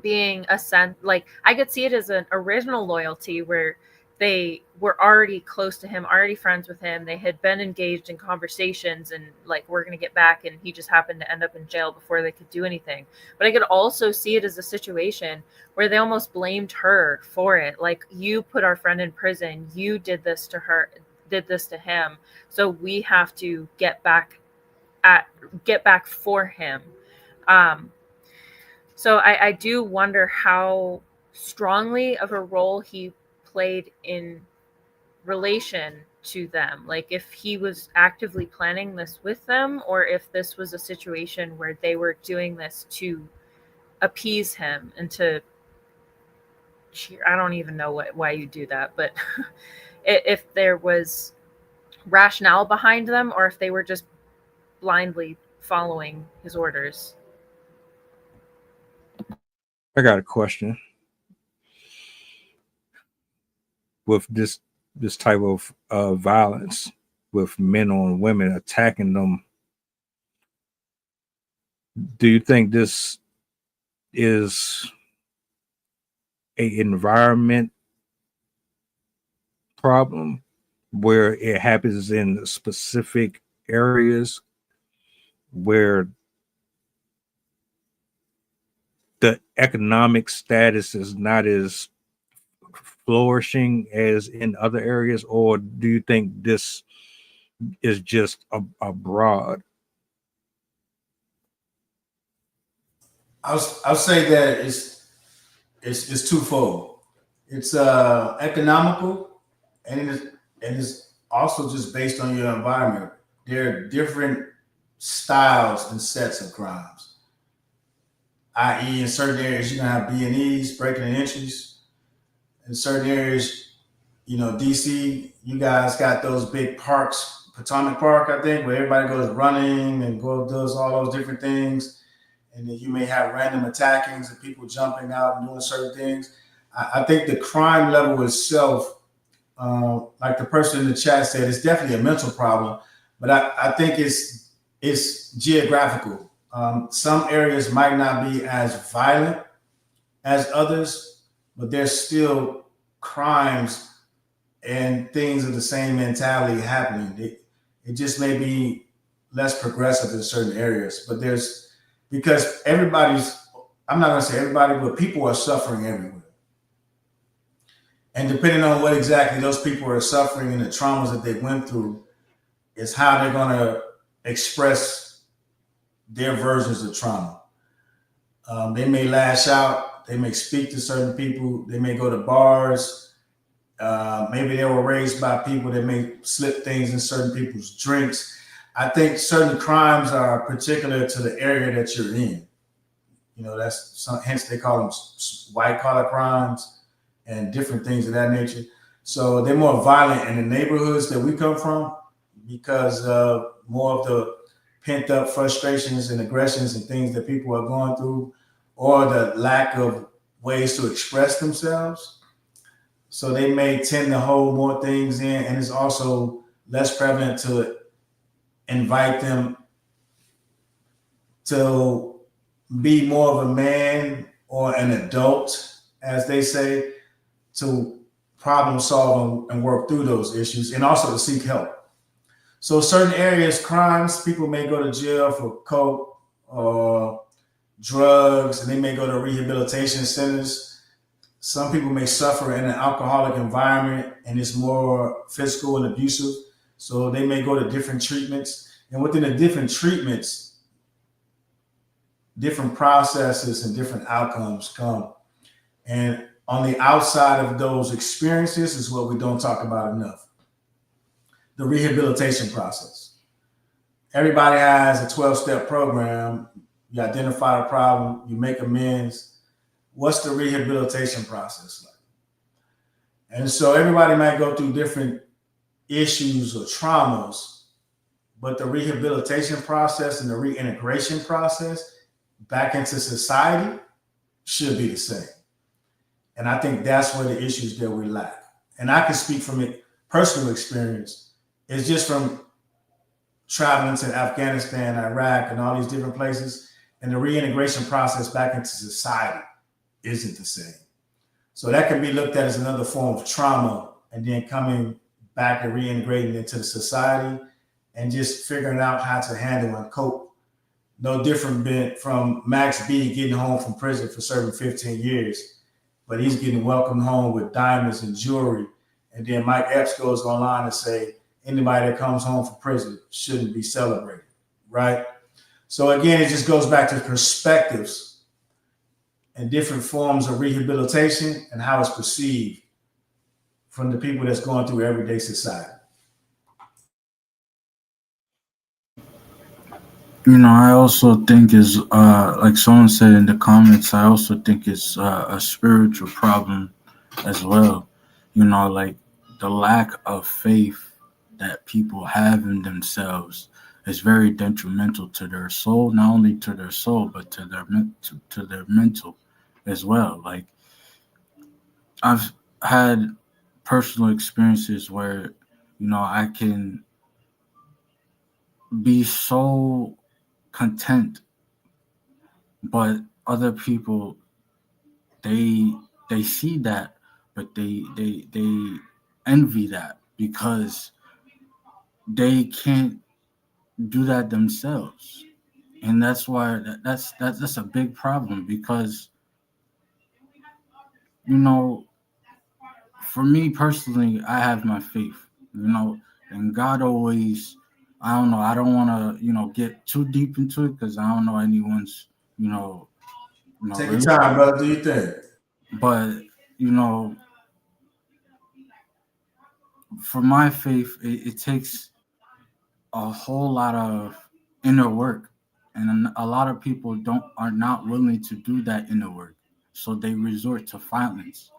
being a sense, like, I could see it as an original loyalty where they were already close to him, already friends with him. They had been engaged in conversations and like, we're going to get back. And he just happened to end up in jail before they could do anything. But I could also see it as a situation where they almost blamed her for it. Like, you put our friend in prison. You did this to her, did this to him. So we have to get back for him. So I do wonder how strongly of a role he played in relation to them. Like, if he was actively planning this with them, or if this was a situation where they were doing this to appease him and to cheer. I don't even know why you do that, but if there was rationale behind them, or if they were just blindly following his orders. I got a question. With this type of violence, with men on women attacking them, do you think this is a environment problem where it happens in specific areas where the economic status is not as flourishing as in other areas, or do you think this is just abroad? I'll say that it's twofold. It's economical, and it's also just based on your environment. There are different styles and sets of crimes. i.e., in certain areas you're gonna have B&Es, breaking and entries. In certain areas, DC, you guys got those big parks, Potomac Park, I think, where everybody goes running and does all those different things. And then you may have random attackings and people jumping out and doing certain things. I think the crime level itself, like the person in the chat said, it's definitely a mental problem, but I think it's geographical. Some areas might not be as violent as others, but there's still crimes and things of the same mentality happening. It just may be less progressive in certain areas, but because I'm not going to say everybody, but people are suffering everywhere. And depending on what exactly those people are suffering and the traumas that they went through, is how they're going to express their versions of trauma. They may lash out, they may speak to certain people, they may go to bars. Maybe they were raised by people that may slip things in certain people's drinks. I think certain crimes are particular to the area that you're in. Hence they call them white collar crimes and different things of that nature. So they're more violent in the neighborhoods that we come from because of more of the pent up frustrations and aggressions and things that people are going through, or the lack of ways to express themselves. So they may tend to hold more things in, and it's also less prevalent to invite them to be more of a man or an adult, as they say, to problem solve and work through those issues, and also to seek help. So certain areas, crimes, people may go to jail for coke or drugs, and they may go to rehabilitation centers. Some people may suffer in an alcoholic environment and it's more physical and abusive. So they may go to different treatments. And within the different treatments, different processes and different outcomes come. And on the outside of those experiences is what we don't talk about enough. The rehabilitation process. Everybody has a 12-step program. You identify a problem, you make amends. What's the rehabilitation process like? And so everybody might go through different issues or traumas, but the rehabilitation process and the reintegration process back into society should be the same. And I think that's where the issues that we lack. And I can speak from it, personal experience. It's just from traveling to Afghanistan, Iraq, and all these different places, and the reintegration process back into society isn't the same. So that can be looked at as another form of trauma, and then coming back and reintegrating into the society and just figuring out how to handle and cope. No different from Max B getting home from prison for serving 15 years, but he's getting welcomed home with diamonds and jewelry. And then Mike Epps goes online and say, anybody that comes home from prison shouldn't be celebrated, right? So again, it just goes back to perspectives and different forms of rehabilitation and how it's perceived from the people that's going through everyday society. I also think is like someone said in the comments, I also think it's a spiritual problem as well. Like the lack of faith that people have in themselves is very detrimental to their soul, not only to their soul, but to their mental as well. Like I've had personal experiences where, I can be so content, but other people they see that, but they envy that because they can't do that themselves. And that's why that's a big problem because for me personally, I have my faith, and God always, I don't know, I don't want to, get too deep into it because I don't know anyone's, Take your time, brother. Do you think? But, for my faith, it takes a whole lot of inner work and a lot of people are not willing to do that inner work, so they resort to violence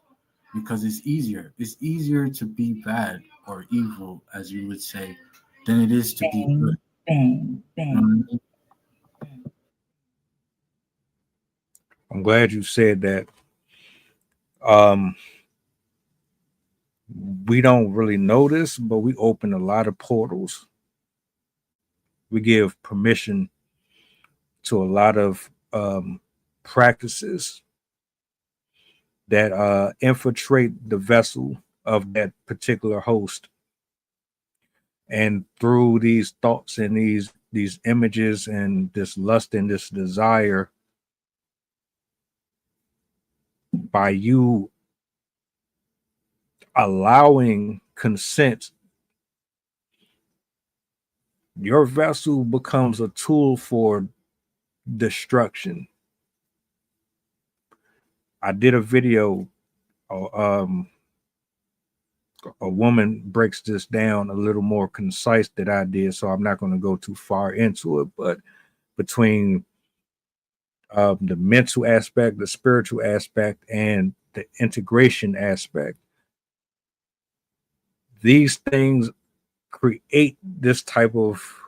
because it's easier. It's easier to be bad or evil, as you would say, than it is to be good. You know what I mean? I'm glad you said that. Um, we don't really know this, but we open a lot of portals. We give permission to a lot of practices that infiltrate the vessel of that particular host. And through these thoughts and these images and this lust and this desire, by you allowing consent, your vessel becomes a tool for destruction. I did a video. Um, a woman breaks this down a little more concise than I did, so I'm not going to go too far into it. But between the mental aspect, the spiritual aspect, and the integration aspect, these things create this type of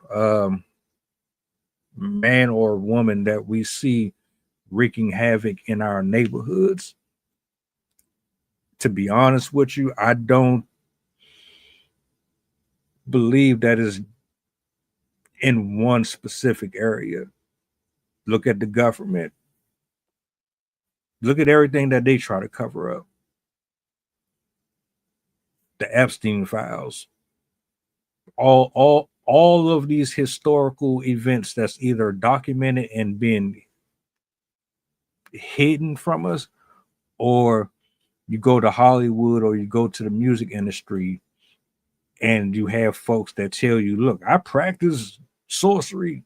man or woman that we see wreaking havoc in our neighborhoods. To be honest with you, I don't believe that is in one specific area. Look at the government. Look at everything that they try to cover up. The Epstein files. All of these historical events that's either documented and been hidden from us, or you go to Hollywood or you go to the music industry and you have folks that tell you, look, I practice sorcery.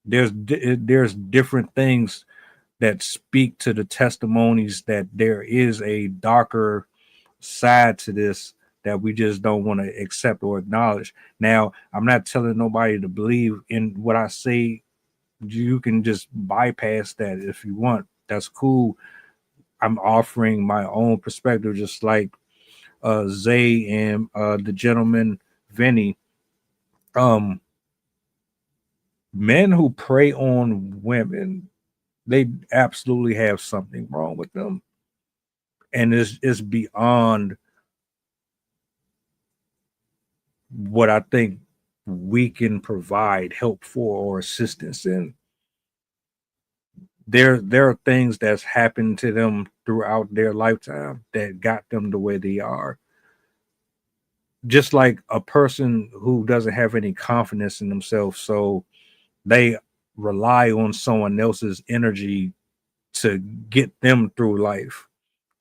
There's different things that speak to the testimonies that there is a darker side to this that we just don't want to accept or acknowledge. Now, I'm not telling nobody to believe in what I say. You can just bypass that if you want. That's cool. I'm offering my own perspective, just like Zay and the gentleman Vinny. Men who prey on women, they absolutely have something wrong with them, and it's beyond what I think we can provide help for or assistance in. There are things that's happened to them throughout their lifetime that got them the way they are. Just like a person who doesn't have any confidence in themselves, so they rely on someone else's energy to get them through life.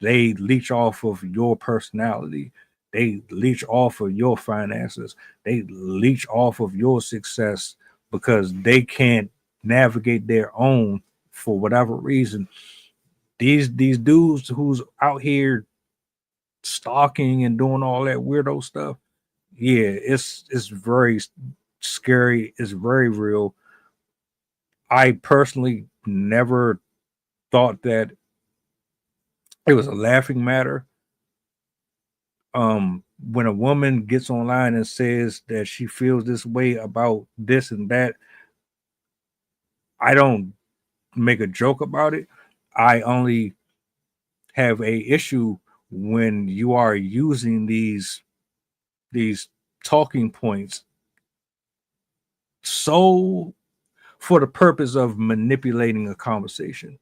They leech off of your personality. They leech off of your finances. They leech off of your success because they can't navigate their own for whatever reason. These dudes who's out here stalking and doing all that weirdo stuff, yeah, it's very scary. It's very real. I personally never thought that it was a laughing matter. When a woman gets online and says that she feels this way about this and that, I don't make a joke about it. I only have a issue when you are using these talking points so for the purpose of manipulating a conversation,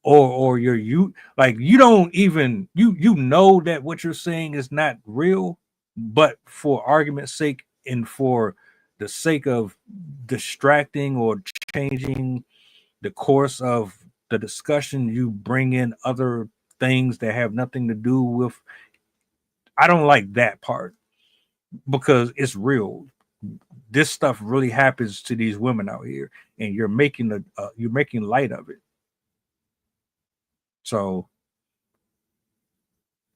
or you like, you don't even you know that what you're saying is not real, but for argument's sake and for the sake of distracting or changing the course of the discussion, you bring in other things that have nothing to do with. I don't like that part because it's real. This stuff really happens to these women out here, and you're making light of it. So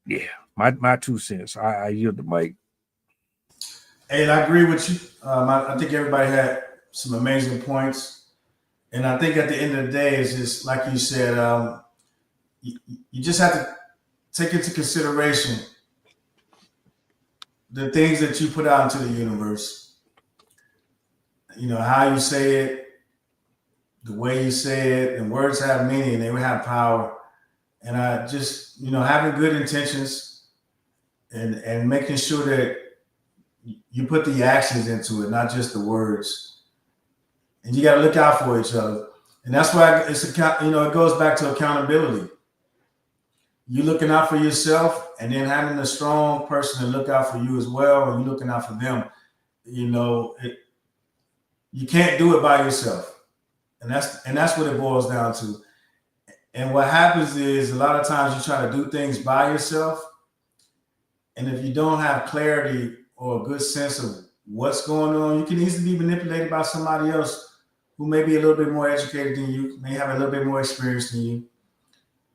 yeah, my 2 cents. I yield the mic. Hey, I agree with you. I think everybody had some amazing points, and I think at the end of the day, it's just like you said. You just have to take into consideration the things that you put out into the universe. You know how you say it, the way you say it, and words have meaning. They have power, and I just having good intentions and making sure that you put the actions into it, not just the words. And you got to look out for each other, and that's why it goes back to accountability. You looking out for yourself, and then having a strong person to look out for you as well, and you looking out for them. You can't do it by yourself, and that's what it boils down to. And what happens is a lot of times you try to do things by yourself, and if you don't have clarity or a good sense of what's going on, you can easily be manipulated by somebody else who may be a little bit more educated than you, may have a little bit more experience than you,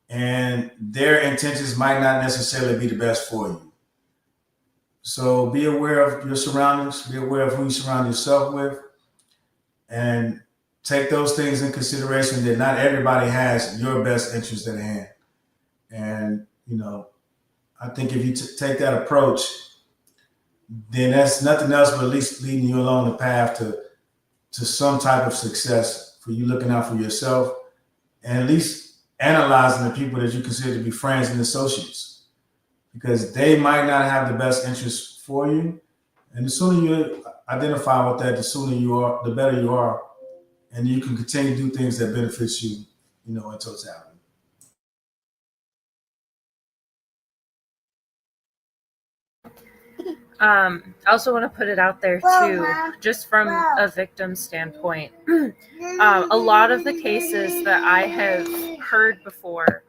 and their intentions might not necessarily be the best for you. So be aware of your surroundings, be aware of who you surround yourself with, and take those things in consideration that not everybody has your best interest at hand. And, I think if you take that approach, then that's nothing else but at least leading you along the path to some type of success for you looking out for yourself and at least analyzing the people that you consider to be friends and associates, because they might not have the best interest for you. And the sooner you identify with that, the better you are. And you can continue to do things that benefits you, in totality. I also want to put it out there too, just from a victim standpoint. A lot of the cases that I have heard before,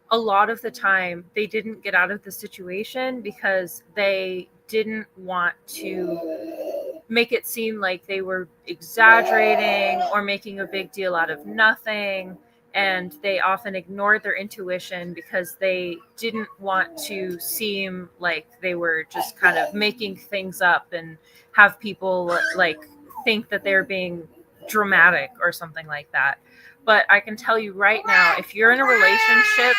a lot of the time they didn't get out of the situation because they didn't want to make it seem like they were exaggerating or making a big deal out of nothing. And they often ignored their intuition because they didn't want to seem like they were just kind of making things up and have people like think that they're being dramatic or something like that. But I can tell you right now, if you're in a relationship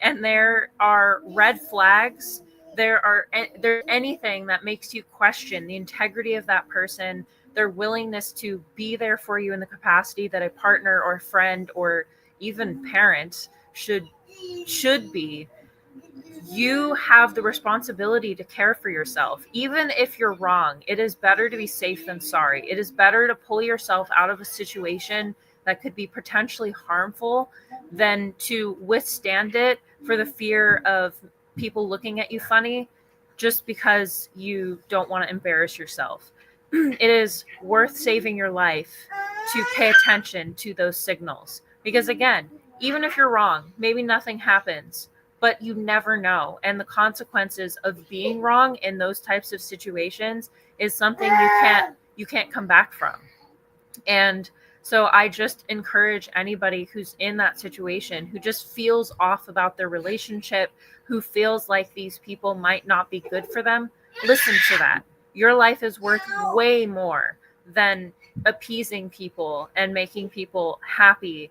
and there are red flags, there's anything that makes you question the integrity of that person, their willingness to be there for you in the capacity that a partner or friend or even parent should be, you have the responsibility to care for yourself. Even if you're wrong, it is better to be safe than sorry. It is better to pull yourself out of a situation that could be potentially harmful than to withstand it for the fear of people looking at you funny just because you don't want to embarrass yourself. It is worth saving your life to pay attention to those signals. Because again, even if you're wrong, maybe nothing happens, but you never know. And the consequences of being wrong in those types of situations is something you can't come back from. And so I just encourage anybody who's in that situation, who just feels off about their relationship, who feels like these people might not be good for them, listen to that. Your life is worth way more than appeasing people and making people happy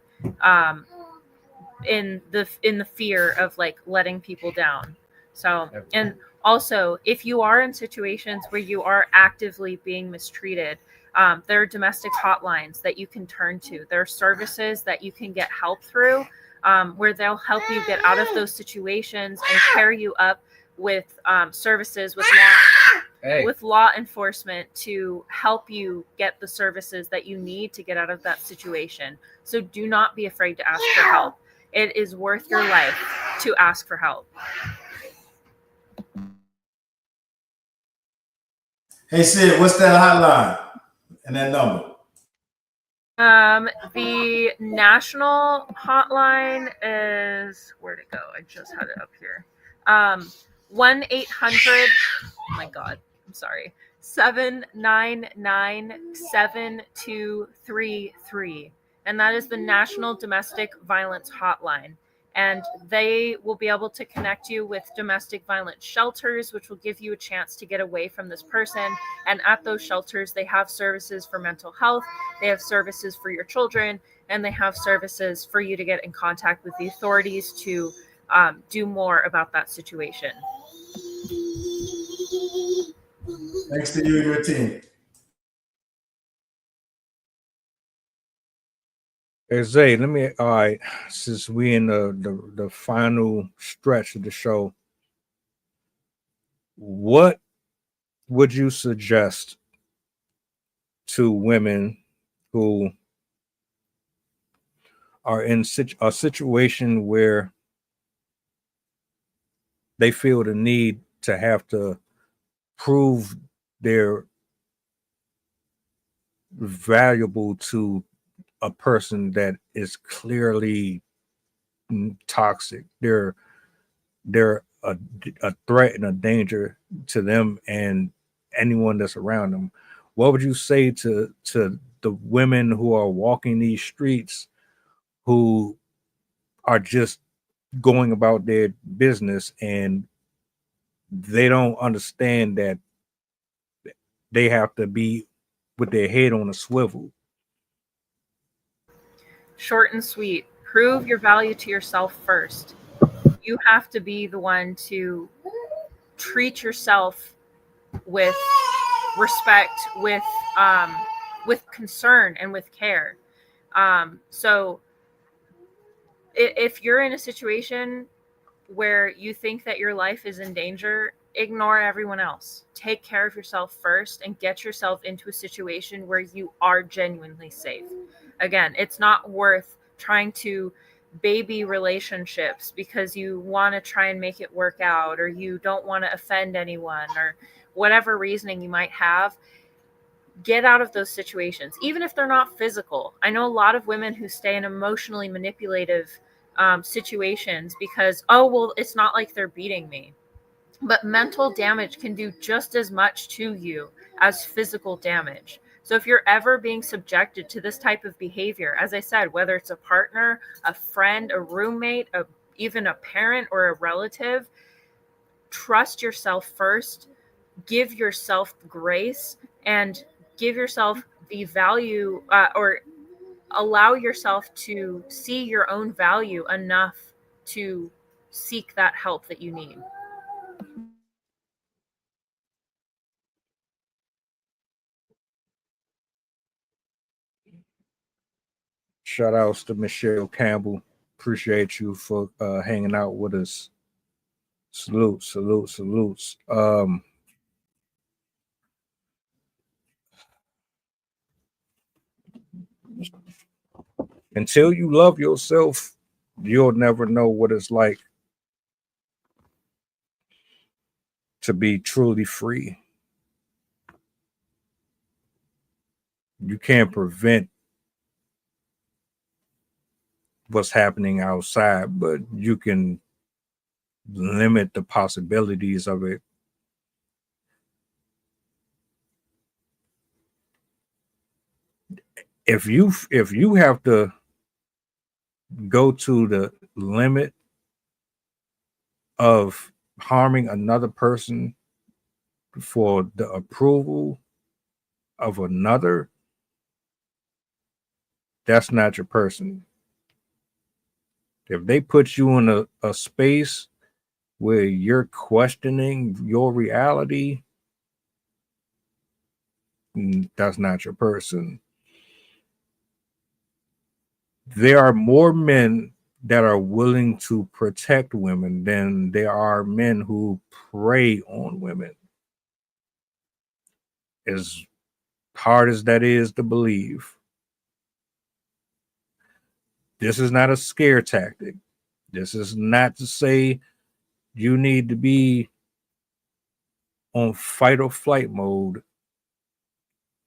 in the fear of like letting people down. So, and also, if you are in situations where you are actively being mistreated, there are domestic hotlines that you can turn to. There are services that you can get help through, where they'll help you get out of those situations and pair you up with services with law enforcement to help you get the services that you need to get out of that situation. So do not be afraid to ask for help. It is worth your life to ask for help. Hey Sid, what's that hotline and that number? The national hotline is, where'd it go? I just had it up here. 1-800, oh my God, I'm sorry, 799-7233. And that is the National Domestic Violence Hotline. And they will be able to connect you with domestic violence shelters, which will give you a chance to get away from this person. And at those shelters, they have services for mental health, they have services for your children, and they have services for you to get in contact with the authorities to do more about that situation. Thanks to you and your team. Hey Zay, let me. All right, since we in the final stretch of the show, what would you suggest to women who are in a situation where they feel the need to have to prove they're valuable to a person that is clearly toxic? They're a threat and a danger to them and anyone that's around them. What would you say to the women who are walking these streets who are just going about their business and they don't understand that they have to be with their head on a swivel? Short and sweet. Prove your value to yourself first. You have to be the one to treat yourself with respect, with concern, and with care. So if you're in a situation where you think that your life is in danger, ignore everyone else. Take care of yourself first and get yourself into a situation where you are genuinely safe. Again, it's not worth trying to baby relationships because you want to try and make it work out, or you don't want to offend anyone, or whatever reasoning you might have. Get out of those situations, even if they're not physical. I know a lot of women who stay in emotionally manipulative situations because, oh, well, it's not like they're beating me. But mental damage can do just as much to you as physical damage. So if you're ever being subjected to this type of behavior, as I said, whether it's a partner, a friend, a roommate, even a parent or a relative, trust yourself first, give yourself grace, and give yourself the value, or allow yourself to see your own value enough to seek that help that you need. Shout outs to Michelle Campbell. Appreciate you for hanging out with us. Salutes. Until you love yourself, you'll never know what it's like to be truly free. You can't prevent what's happening outside, but you can limit the possibilities of it. If you have to go to the limit of harming another person for the approval of another, that's not your person. If they put you in a space where you're questioning your reality, that's not your person. There are more men that are willing to protect women than there are men who prey on women. As hard as that is to believe, this is not a scare tactic. This is not to say you need to be on fight or flight mode.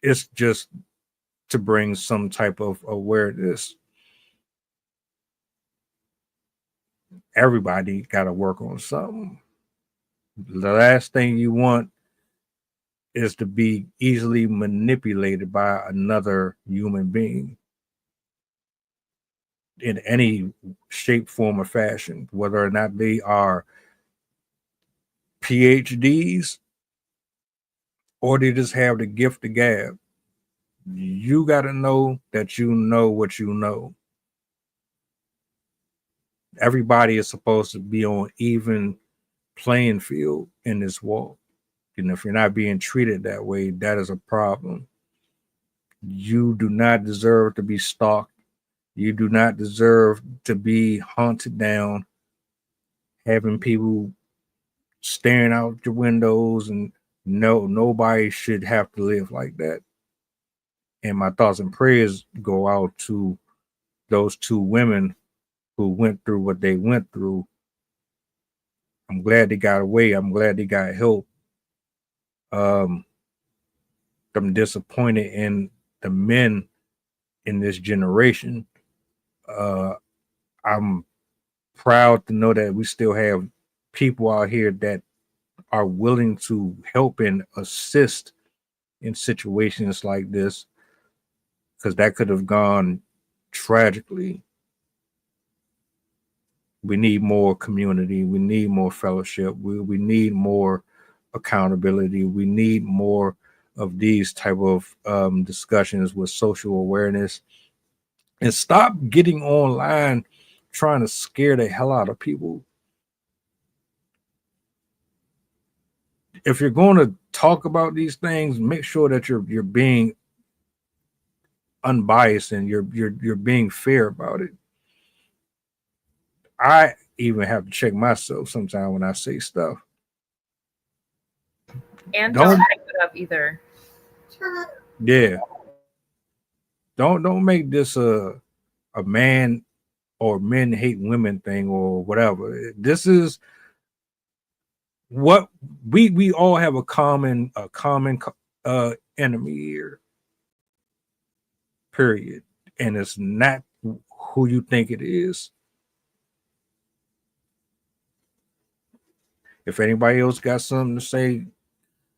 It's just to bring some type of awareness. Everybody got to work on something. The last thing you want is to be easily manipulated by another human being. in any shape, form, or fashion, whether or not they are PhDs or they just have the gift of gab. You got to know that you know what you know. Everybody is supposed to be on even playing field in this walk. And if you're not being treated that way, that is a problem. You do not deserve to be stalked. You do not deserve to be hunted down, having people staring out your windows, and nobody should have to live like that. And my thoughts and prayers go out to those two women who went through what they went through. I'm glad they got away. I'm glad they got help. I'm disappointed in the men in this generation. I'm proud to know that we still have people out here that are willing to help and assist in situations like this, because that could have gone tragically. We need more community. We need more fellowship. We need more accountability. We need more of these type of discussions with social awareness, and stop getting online trying to scare the hell out of people. If you're going to talk about these things, make sure that you're being unbiased and you're being fair about it. I even have to check myself sometimes when I say stuff. And don't make it up either. Yeah. Don't make this a man or men hate women thing or whatever. This is what we all have a common enemy here. Period. And it's not who you think it is. If anybody else got something to say,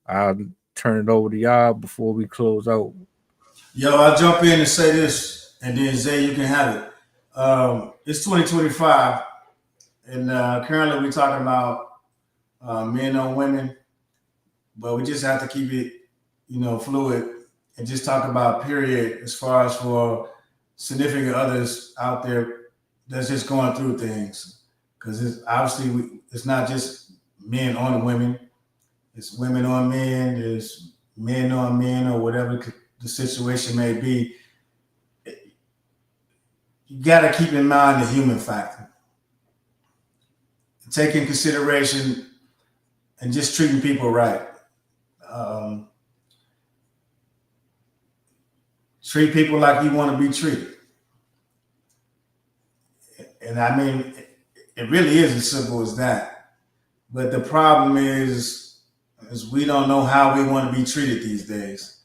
I'll turn it over to y'all before we close out. Yo, I'll jump in and say this, and then Zay, you can have it. It's 2025, and currently we're talking about men on women, but we just have to keep it, fluid, and just talk about period as far as for significant others out there that's just going through things, because it's obviously it's not just men on women, it's women on men, there's men on men, or whatever the situation may be. You got to keep in mind the human factor, take in consideration, and just treating people right. Treat people like you want to be treated. And I mean, it really is as simple as that. But the problem is we don't know how we want to be treated these days.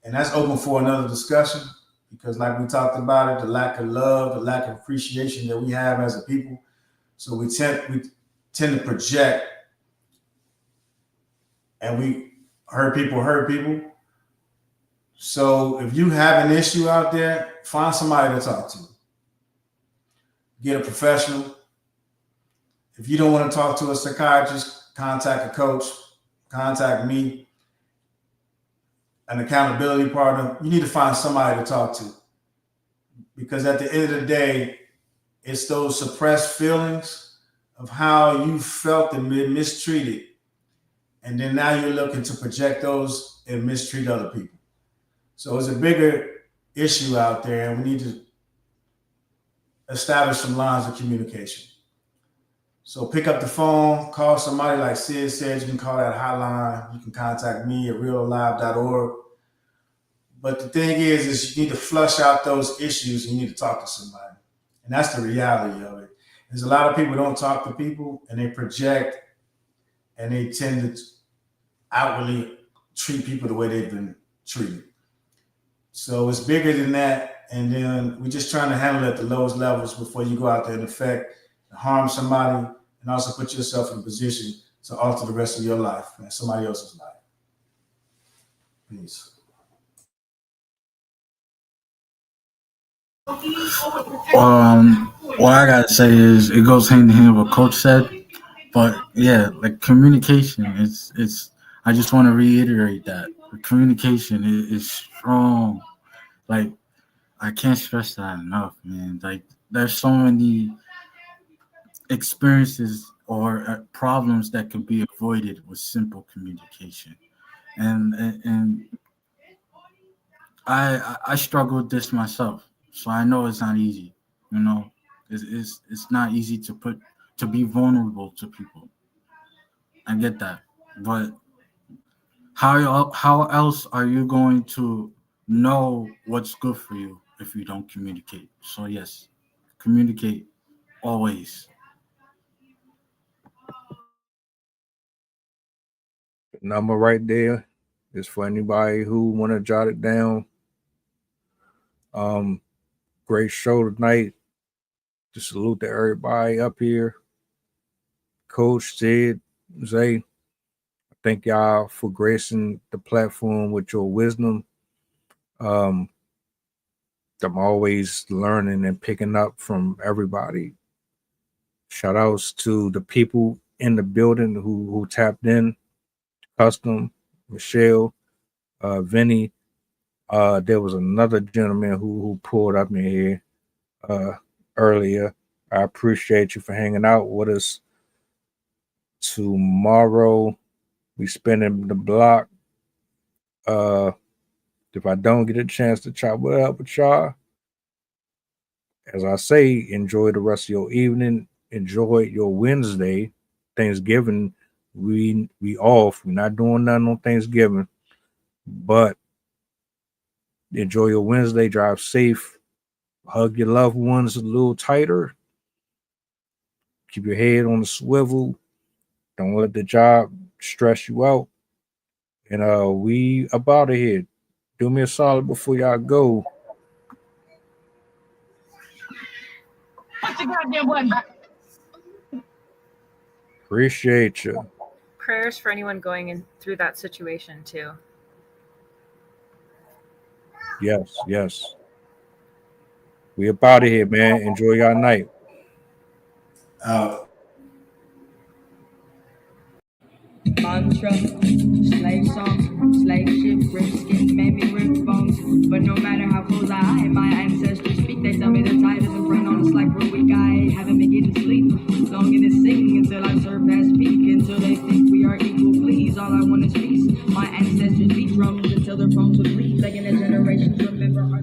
And that's open for another discussion, because like we talked about it, the lack of love, the lack of appreciation that we have as a people. So we tend to project, and we hurt people. So if you have an issue out there, find somebody to talk to. Get a professional. If you don't want to talk to a psychiatrist, contact a coach, contact me, an accountability partner. You need to find somebody to talk to, because at the end of the day, it's those suppressed feelings of how you felt and been mistreated. And then now you're looking to project those and mistreat other people. So it's a bigger issue out there, and we need to establish some lines of communication. So pick up the phone, call somebody like Sid said. You can call that hotline. You can contact me at realalive.org. But the thing is you need to flush out those issues. You need to talk to somebody. And that's the reality of it. There's a lot of people who don't talk to people, and they project, and they tend to outwardly treat people the way they've been treated. So it's bigger than that. And then we're just trying to handle it at the lowest levels before you go out there and affect and harm somebody, and also put yourself in a position to alter the rest of your life and somebody else's life. Peace. What I gotta say is it goes hand in hand with what Coach said. But yeah, like communication, it's. I just want to reiterate that communication is strong. Like I can't stress that enough, man. Like there's so many experiences or problems that can be avoided with simple communication, and I struggle with this myself, so I know it's not easy. You know, it's not easy to be vulnerable to people. I get that, but how else are you going to know what's good for you if you don't communicate? So yes, communicate always. The number right there is for anybody who want to jot it down. Great show tonight. Just salute to everybody up here. Coach, Sid, Zay. Thank y'all for gracing the platform with your wisdom. I'm always learning and picking up from everybody. Shout outs to the people in the building who tapped in. Custom, Michelle, Vinny. There was another gentleman who pulled up in here earlier. I appreciate you for hanging out with us. Tomorrow, we spinning the block. If I don't get a chance to chop it up with y'all, as I say, enjoy the rest of your evening. Enjoy your Wednesday. Thanksgiving, we off. We're not doing nothing on Thanksgiving, but enjoy your Wednesday. Drive safe. Hug your loved ones a little tighter. Keep your head on the swivel. Don't let the job stress you out. And we up out of here. Do me a solid before y'all go. Appreciate you. Prayers for anyone going in through that situation too. Yes. We up out of here, man. Enjoy y'all night. Mantra, slave songs, slave ship, rip skin, made me rip bones. But no matter how close I hide, my ancestors speak. They tell me the tide isn't run on us like we're weak. I haven't been getting sleep, longing to sing until I surpass peak. Until they think we are equal, please. All I want is peace. My ancestors beat drums until their bones would bleed, begging the generations remember our.